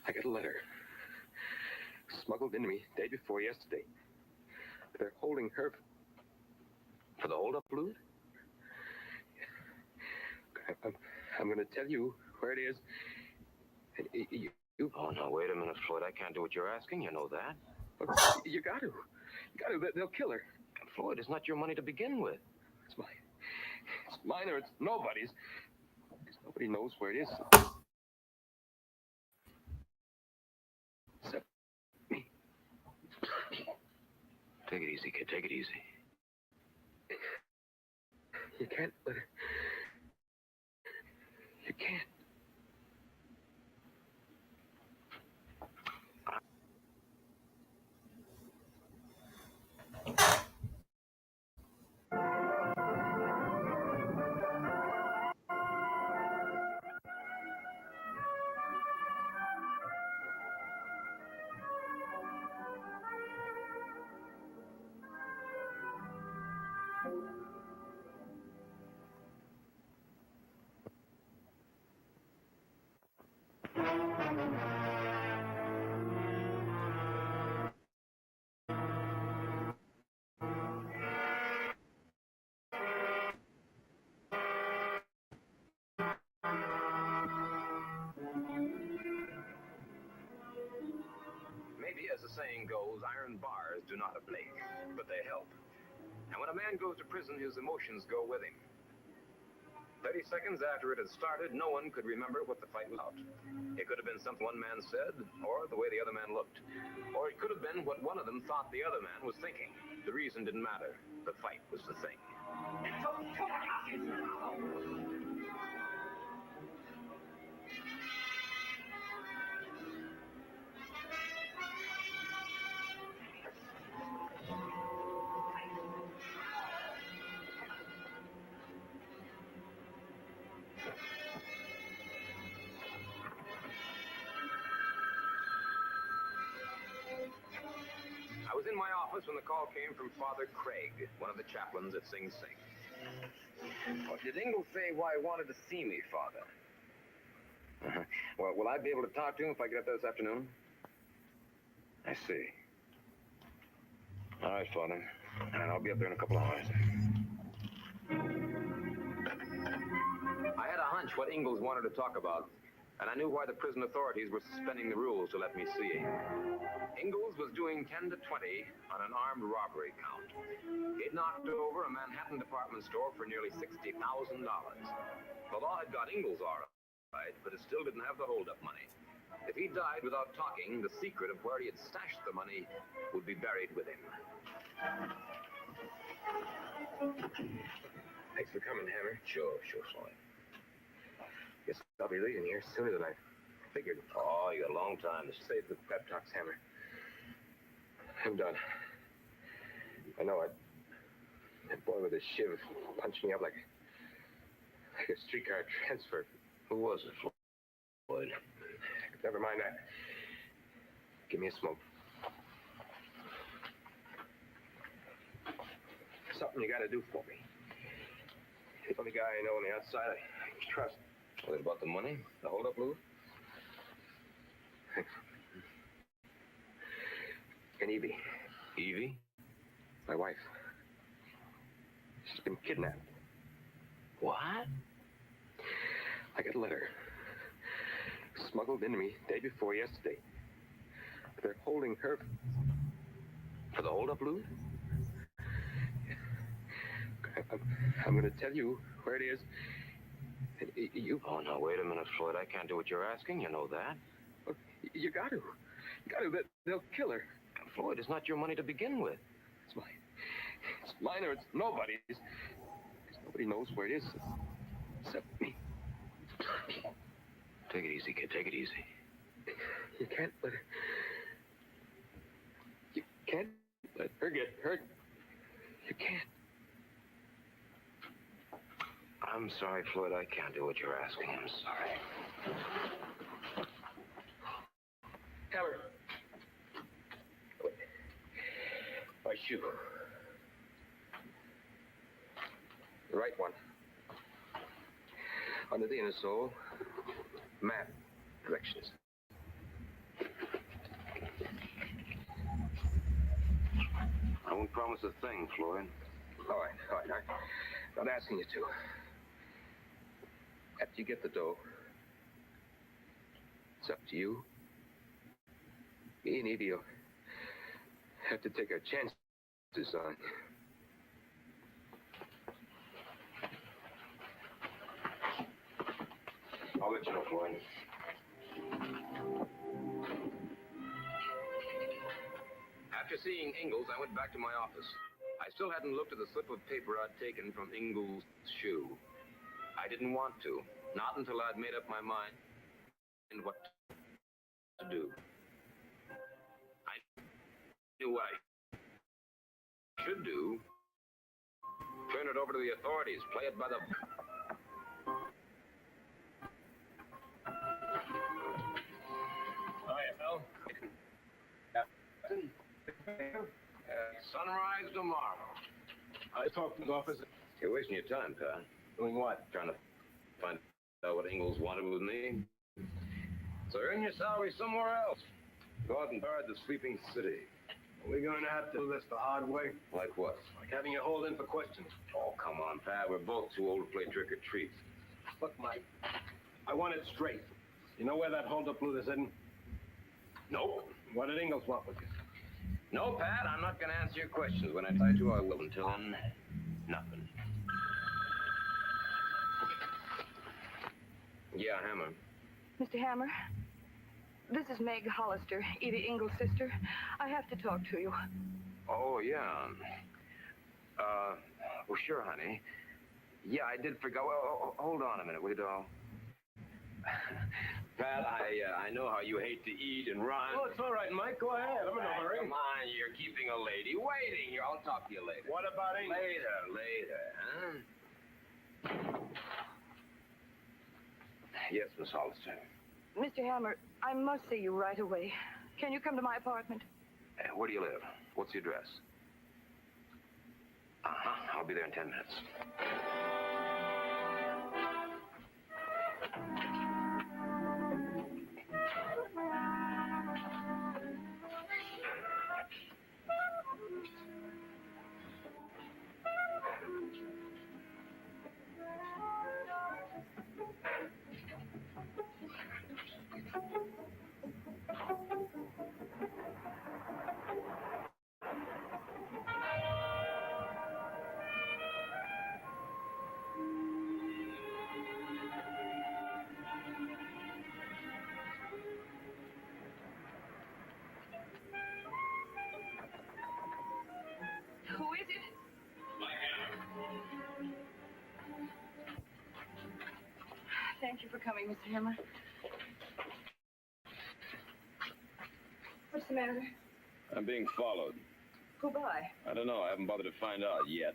I got a letter. Smuggled into me day before yesterday. They're holding her for the hold-up, Lou? I'm going to tell you where it is. You... Oh, no, wait a minute, Floyd. I can't do what you're asking. You know that. But you got to. You got to. They'll kill her. Floyd, it's not your money to begin with. It's mine. It's mine or it's nobody's. Nobody knows where it is. Except me. Take it easy, kid. Take it easy. You can't let her. You can't. Maybe, as the saying goes, iron bars do not ablaze, but they help. And when a man goes to prison, his emotions go with him. 30 seconds after it had started, no one could remember what the fight was about. It could have been something one man said, or the way the other man looked. Or it could have been what one of them thought the other man was thinking. The reason didn't matter. The fight was the thing. I was in my office when the call came from Father Craig, one of the chaplains at Sing Sing. Well, did Ingalls say why he wanted to see me, Father? Well, will I be able to talk to him if I get up there this afternoon? I see. All right, Father. And I'll be up there in a couple of hours. I had a hunch what Ingalls wanted to talk about, and I knew why the prison authorities were suspending the rules to let me see him. Ingalls was doing 10 to 20 on an armed robbery count. He'd knocked over a Manhattan department store for nearly $60,000. The law had got Ingalls all right, but it still didn't have the hold-up money. If he died without talking, the secret of where he had stashed the money would be buried with him. Thanks for coming, Hammer. Sure, Floyd. Guess I'll be leaving here sooner than I figured. Oh, you got a long time to Save the pep talks, Hammer. I'm done. I know that boy with his shiv punched me up like a streetcar transfer. Who was it, Floyd? Never mind that. Give me a smoke. Something you gotta do for me. The only guy I know on the outside I trust. What about the money? The hold-up, Lou? And Evie. Evie? My wife. She's been kidnapped. What? I got a letter. Smuggled into me day before yesterday. They're holding her. For the hold-up, Lou? I'm going to tell you where it is. And you... Oh, no, wait a minute, Floyd. I can't do what you're asking. You know that. You got to. You got to. They'll kill her. Floyd, it's not your money to begin with. It's mine. It's mine or it's nobody's. Nobody knows where it is except me. Take it easy, kid. Take it easy. You can't let her... You can't let her get hurt. You can't. I'm sorry, Floyd. I can't do what you're asking. I'm sorry. Hammer. My shoe. The right one. Under the inner sole. Map. Directions. I won't promise a thing, Floyd. All right. I'm not asking you to. After you get the dough, it's up to you. Me and Evie will have to take our chances on. I'll let you know, Floyd. After seeing Ingalls, I went back to my office. I still hadn't looked at the slip of paper I'd taken from Ingalls' shoe. I didn't want to, not until I'd made up my mind and what to do. I knew what I should do. Turn it over to the authorities, play it by the... Hiya, Phil. Sunrise tomorrow. I talked to his office. You're wasting your time, Pat. Doing what? Trying to find out what Ingalls wanted with me. So earn your salary somewhere else. Go out and guard the sleeping city. Are we going to have to do this the hard way? Like what? Like having you hold in for questions. Oh, come on, Pat. We're both too old to play trick or treat. Look, Mike, I want it straight. You know where that hold-up Lou is hidden? Nope. What did Ingalls want with you? No, Pat, I'm not going to answer your questions. When I try to, I will. Until then, nothing. Yeah, Hammer. Mr. Hammer, this is Meg Hollister, Evie Ingalls' sister. I have to talk to you. Oh, yeah. Well, sure, honey. Yeah, I did forget. Well, hold on a minute, will you, doll? Pat, I know how you hate to eat and run. Oh, it's all right, Mike. Go ahead. I'm in a hurry. Come on, you're keeping a lady waiting. Here, I'll talk to you later. What about Ingalls? Later, huh? Yes, Miss Hollister. Mr. Hammer, I must see you right away. Can you come to my apartment? Where do you live? What's the address? Uh-huh. I'll be there in 10 minutes. Thank you for coming, Mr. Hammer. What's the matter? I'm being followed. Who by? I don't know. I haven't bothered to find out yet.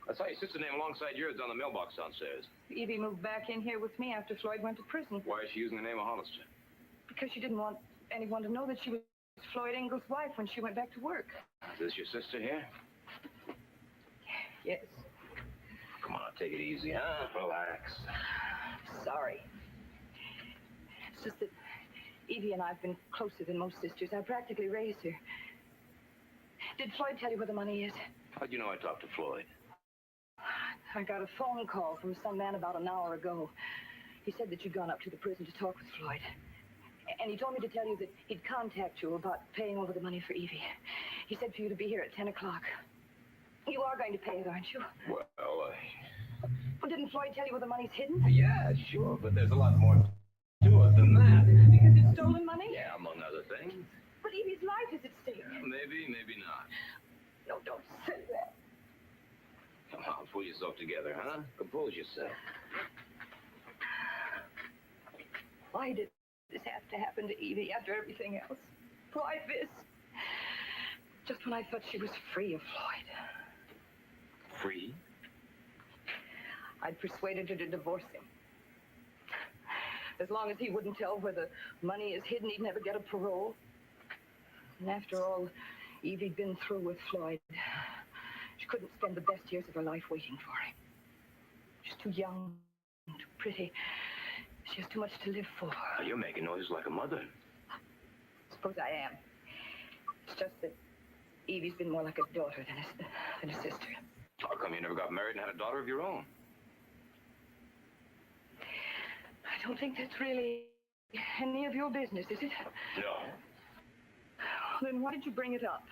I saw your sister's name alongside yours on the mailbox downstairs. Evie moved back in here with me after Floyd went to prison. Why is she using the name of Hollister? Because she didn't want anyone to know that she was Floyd Engel's wife when she went back to work. Is this your sister here? Yes. Come on, take it easy, huh? Relax. Sorry. It's just that Evie and I have been closer than most sisters. I practically raised her. Did Floyd tell you where the money is? How'd you know I talked to Floyd? I got a phone call from some man about an hour ago. He said that you'd gone up to the prison to talk with Floyd. And he told me to tell you that he'd contact you about paying over the money for Evie. He said for you to be here at 10 o'clock. You are going to pay it, aren't you? Well, Well, didn't Floyd tell you where the money's hidden? yeah, sure, but there's a lot more to it than that. Because it's stolen money? Yeah, among other things. But Evie's life is at stake. Maybe, maybe not. No, don't say that. Come on, pull yourself together, huh? Compose yourself. Why did this have to happen to Evie after everything else? Why this? Just when I thought she was free of Floyd. Free? I'd persuaded her to divorce him. As long as he wouldn't tell where the money is hidden, he'd never get a parole. And after all Evie'd been through with Floyd, she couldn't spend the best years of her life waiting for him. She's too young, too pretty. She has too much to live for. You're making noises like a mother. Suppose I am. It's just that Evie's been more like a daughter than a sister. How come you never got married and had a daughter of your own? I don't think that's really any of your business, is it? No. Then why did you bring it up?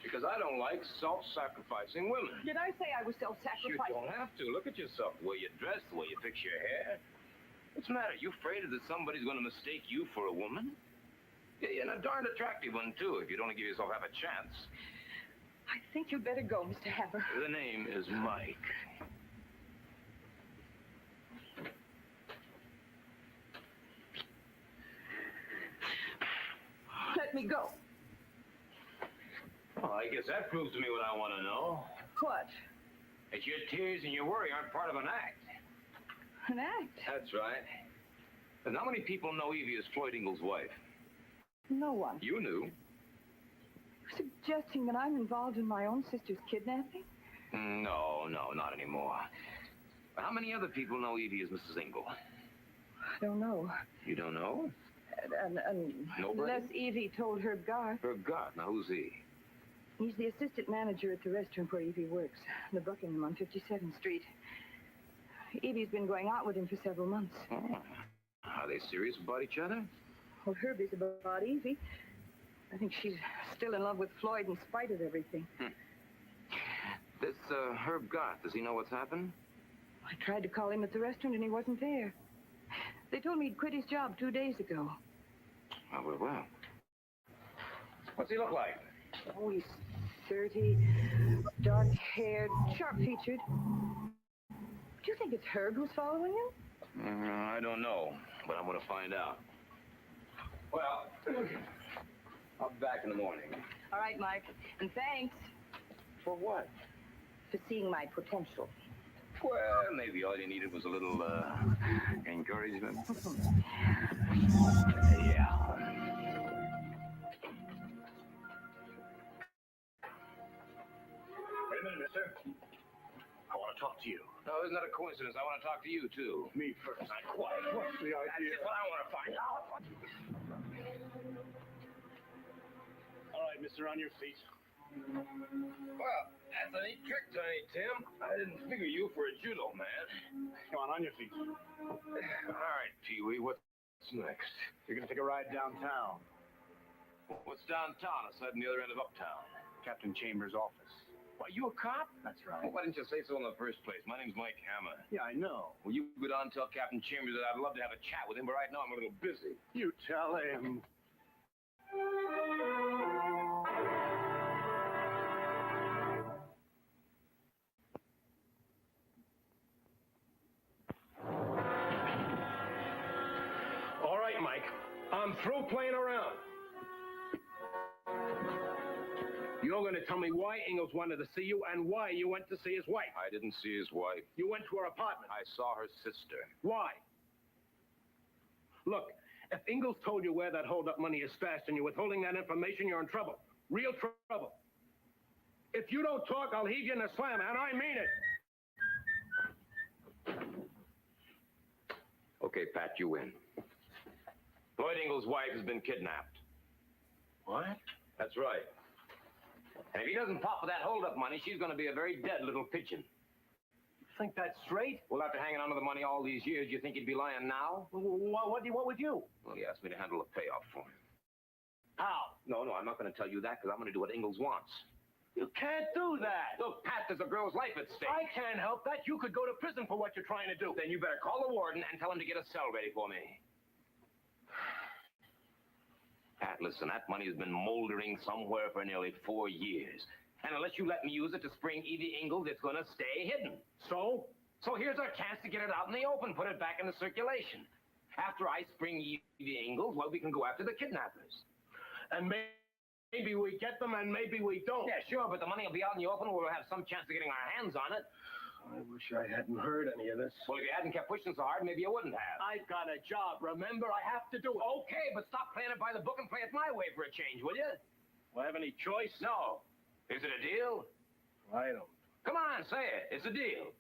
Because I don't like self-sacrificing women. Did I say I was You self-sacrificing? don't have to. Look at yourself. The way you dress, the way you fix your hair. What's the matter? You afraid that somebody's going to mistake you for a woman? Yeah, and a darn attractive one, too, if you'd only give yourself half a chance. I think you'd better go, Mr. Hammer. The name is Mike. Let me go. Well, I guess that proves to me what I want to know. What? That your tears and your worry aren't part of an act. An act? That's right. And how many people know Evie is Floyd Engel's wife? No one. You knew. You're suggesting that I'm involved in my own sister's kidnapping? No, not anymore. How many other people know Evie is Mrs. Engel? I don't know. You don't know? Nobody? Unless Evie told Herb Garth. Herb Garth. Now, who's he? He's the assistant manager at the restaurant where Evie works, the Buckingham on 57th Street. Evie's been going out with him for several months. Oh. Are they serious about each other? Well, Herb is about Evie. I think she's still in love with Floyd in spite of everything. This, Herb Garth, does he know what's happened? I tried to call him at the restaurant and he wasn't there. They told me he'd quit his job 2 days ago. Well. What's he look like? Oh, he's 30, dark-haired, sharp-featured. Do you think it's Herb who's following him? I don't know, but I'm going to find out. Well, I'll be back in the morning. All right, Mike. And thanks. For what? For seeing my potential. Well, maybe all you needed was a little, encouragement. Yeah. Wait a minute, mister. I want to talk to you. No, isn't that a coincidence? I want to talk to you, too. Me first. Now, quiet. What's the idea? That's what I want to find out. All right, mister, on your feet. Well, that's a neat trick, Tiny Tim. I didn't figure you for a judo man. Come on your feet. All right, Pee-wee, what's next? You're going to take a ride downtown. What's downtown, aside from the other end of uptown? Captain Chambers' office. Why, you a cop? That's right. Well, why didn't you say so in the first place? My name's Mike Hammer. Yeah, I know. Well, you go down and tell Captain Chambers that I'd love to have a chat with him, but right now I'm a little busy. You tell him. Mike. I'm through playing around. You're going to tell me why Ingalls wanted to see you and why you went to see his wife. I didn't see his wife. You went to her apartment. I saw her sister. Why? Look, if Ingalls told you where that hold-up money is stashed and you're withholding that information, you're in trouble. Real trouble. If you don't talk, I'll heave you in the slammer, and I mean it. Okay, Pat, you win. Lloyd Ingalls' wife has been kidnapped. What? That's right. And if he doesn't pop for that hold-up money, she's going to be a very dead little pigeon. Think that's straight? Well, after hanging on to the money all these years, you think he'd be lying now? What would you? Well, he asked me to handle the payoff for him. How? No, I'm not going to tell you that because I'm going to do what Ingalls wants. You can't do that. Look, Pat, there's a girl's life at stake. I can't help that. You could go to prison for what you're trying to do. Then you better call the warden and tell him to get a cell ready for me. Pat, listen, that money has been moldering somewhere for nearly 4 years. And unless you let me use it to spring Evie Ingalls, it's going to stay hidden. So? So here's our chance to get it out in the open, put it back into circulation. After I spring Evie Ingalls, well, we can go after the kidnappers. And maybe we get them and maybe we don't. Yeah, sure, but the money will be out in the open. We'll have some chance of getting our hands on it. I wish I hadn't heard any of this. Well, if you hadn't kept pushing so hard, maybe you wouldn't have. I've got a job, remember? I have to do it. Okay, but stop playing it by the book and play it my way for a change, will you? Do I have any choice? No. Is it a deal? I don't. Come on, say it. It's a deal.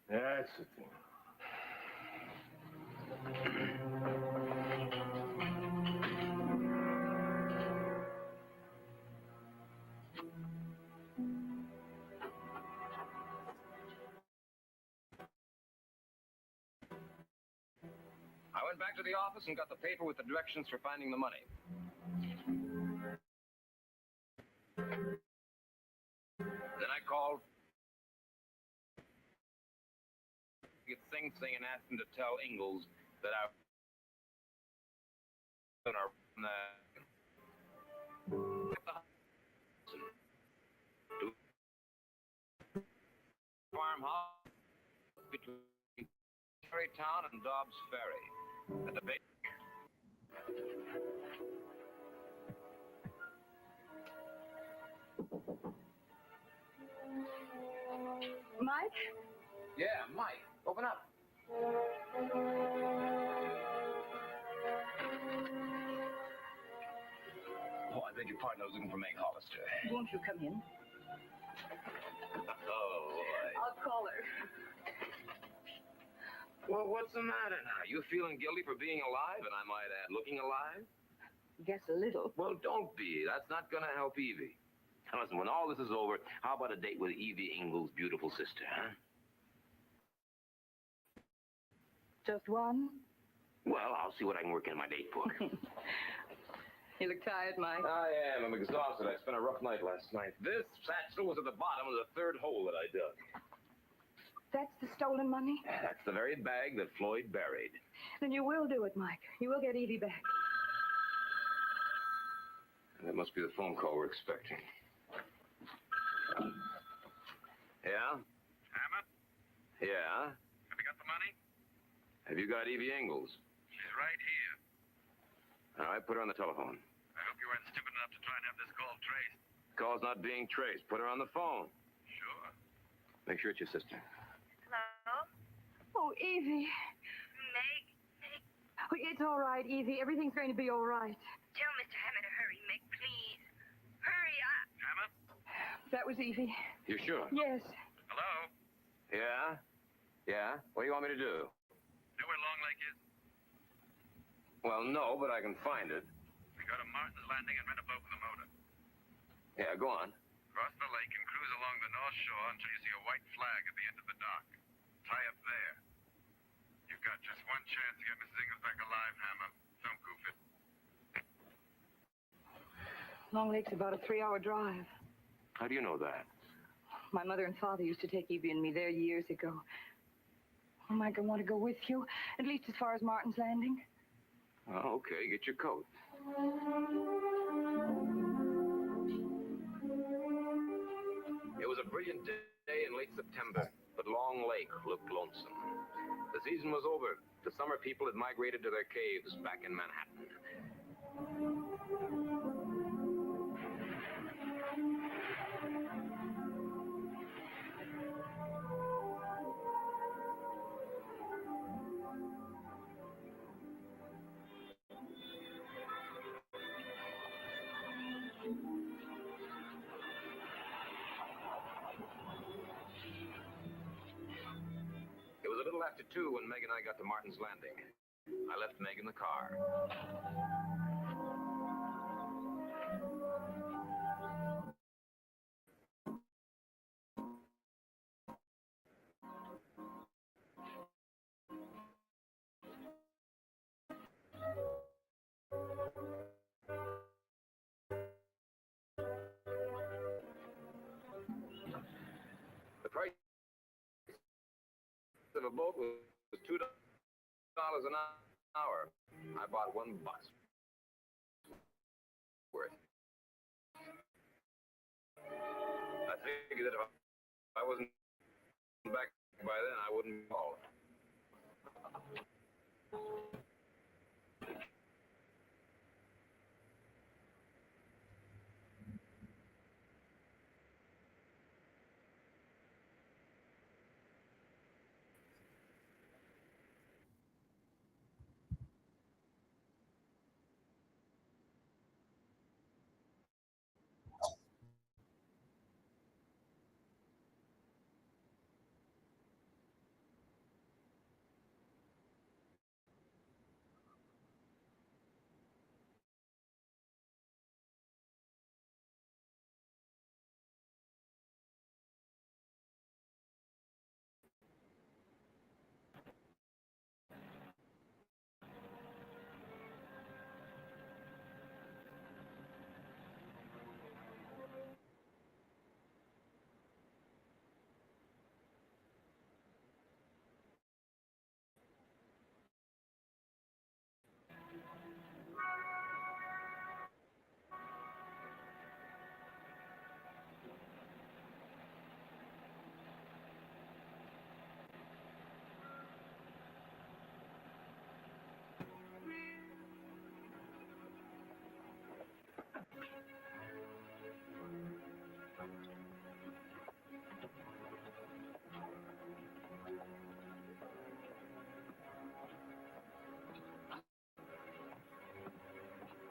That's the thing. I went back to the office and got the paper with the directions for finding the money. Then I called Sing Sing and asked him to tell Ingalls that I farmhouse between Ferrytown and Dobbs Ferry. At the base. Mike? Yeah, Mike. Open up. Oh, I beg your pardon. I was looking for Meg Hollister. Won't you come in? Oh, boy. I'll call her. Well, what's the matter now? You feeling guilty for being alive, and I might add, looking alive? Guess a little. Well, don't be. That's not going to help Evie. Now, listen, when all this is over, how about a date with Evie Ingalls' beautiful sister, huh? Just one? Well, I'll see what I can work in my date book. You look tired, Mike. I am. I'm exhausted. I spent a rough night last night. This satchel was at the bottom of the third hole that I dug. That's the stolen money? That's the very bag that Floyd buried. Then you will do it, Mike. You will get Evie back. That must be the phone call we're expecting. Yeah? Hammond? Yeah? Have you got the money? Have you got Evie Ingalls? She's right here. All right, put her on the telephone. I hope you weren't stupid enough to try and have this call traced. Call's not being traced. Put her on the phone. Sure. Make sure it's your sister. Hello? Oh, Evie. Meg? Oh, it's all right, Evie. Everything's going to be all right. Tell Mr. Hammond to hurry, Meg, please. Hurry, Hammond? That was Evie. You sure? Yes. Hello? Yeah? Yeah? What do you want me to do? Know where Long Lake is? Well, no, but I can find it. We go to Martin's Landing and rent a boat with a motor. Yeah, go on. Cross the lake and cruise along the north shore until you see a white flag at the end of the dock. Tie up there. You've got just one chance to get Mrs. Ingalls back alive, Hammond. Don't goof it. Long Lake's about a 3-hour drive. How do you know that? My mother and father used to take Evie and me there years ago. Oh, Mike, I want to go with you, at least as far as Martin's Landing. Oh, okay, get your coat. It was a brilliant day in late September. but Long Lake looked lonesome. The season was over. The summer people had migrated to their caves back in Manhattan. It was a little after 2 when Meg and I got to Martin's Landing. I left Meg in the car. The price of a boat was $2 an hour. I bought $1 worth. I figured that if I wasn't back by then, I wouldn't call.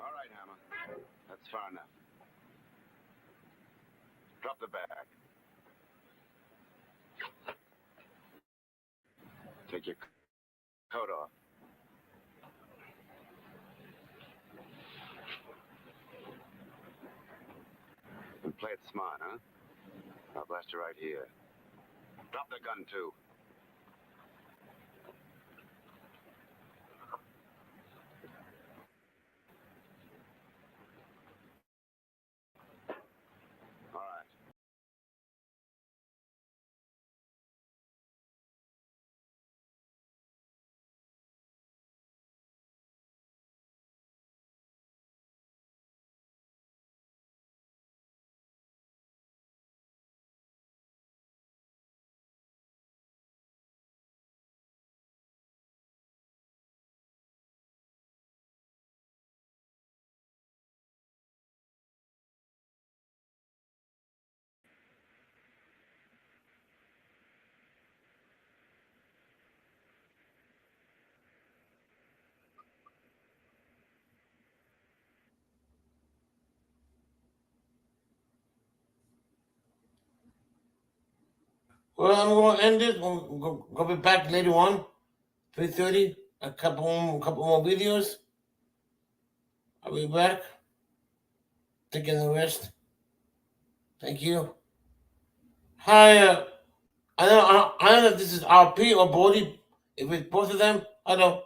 All right, Hammer. That's far enough. Drop the bag. Take your coat off. And play it smart, huh? I'll blast you right here. Drop the gun, too. All right. Well, I'm going to end it. We'll be back later on, 3:30. A couple more videos. I'll be back. Taking the rest. Thank you. Hi. I don't know if this is RP or Bodie. If it's both of them, I don't.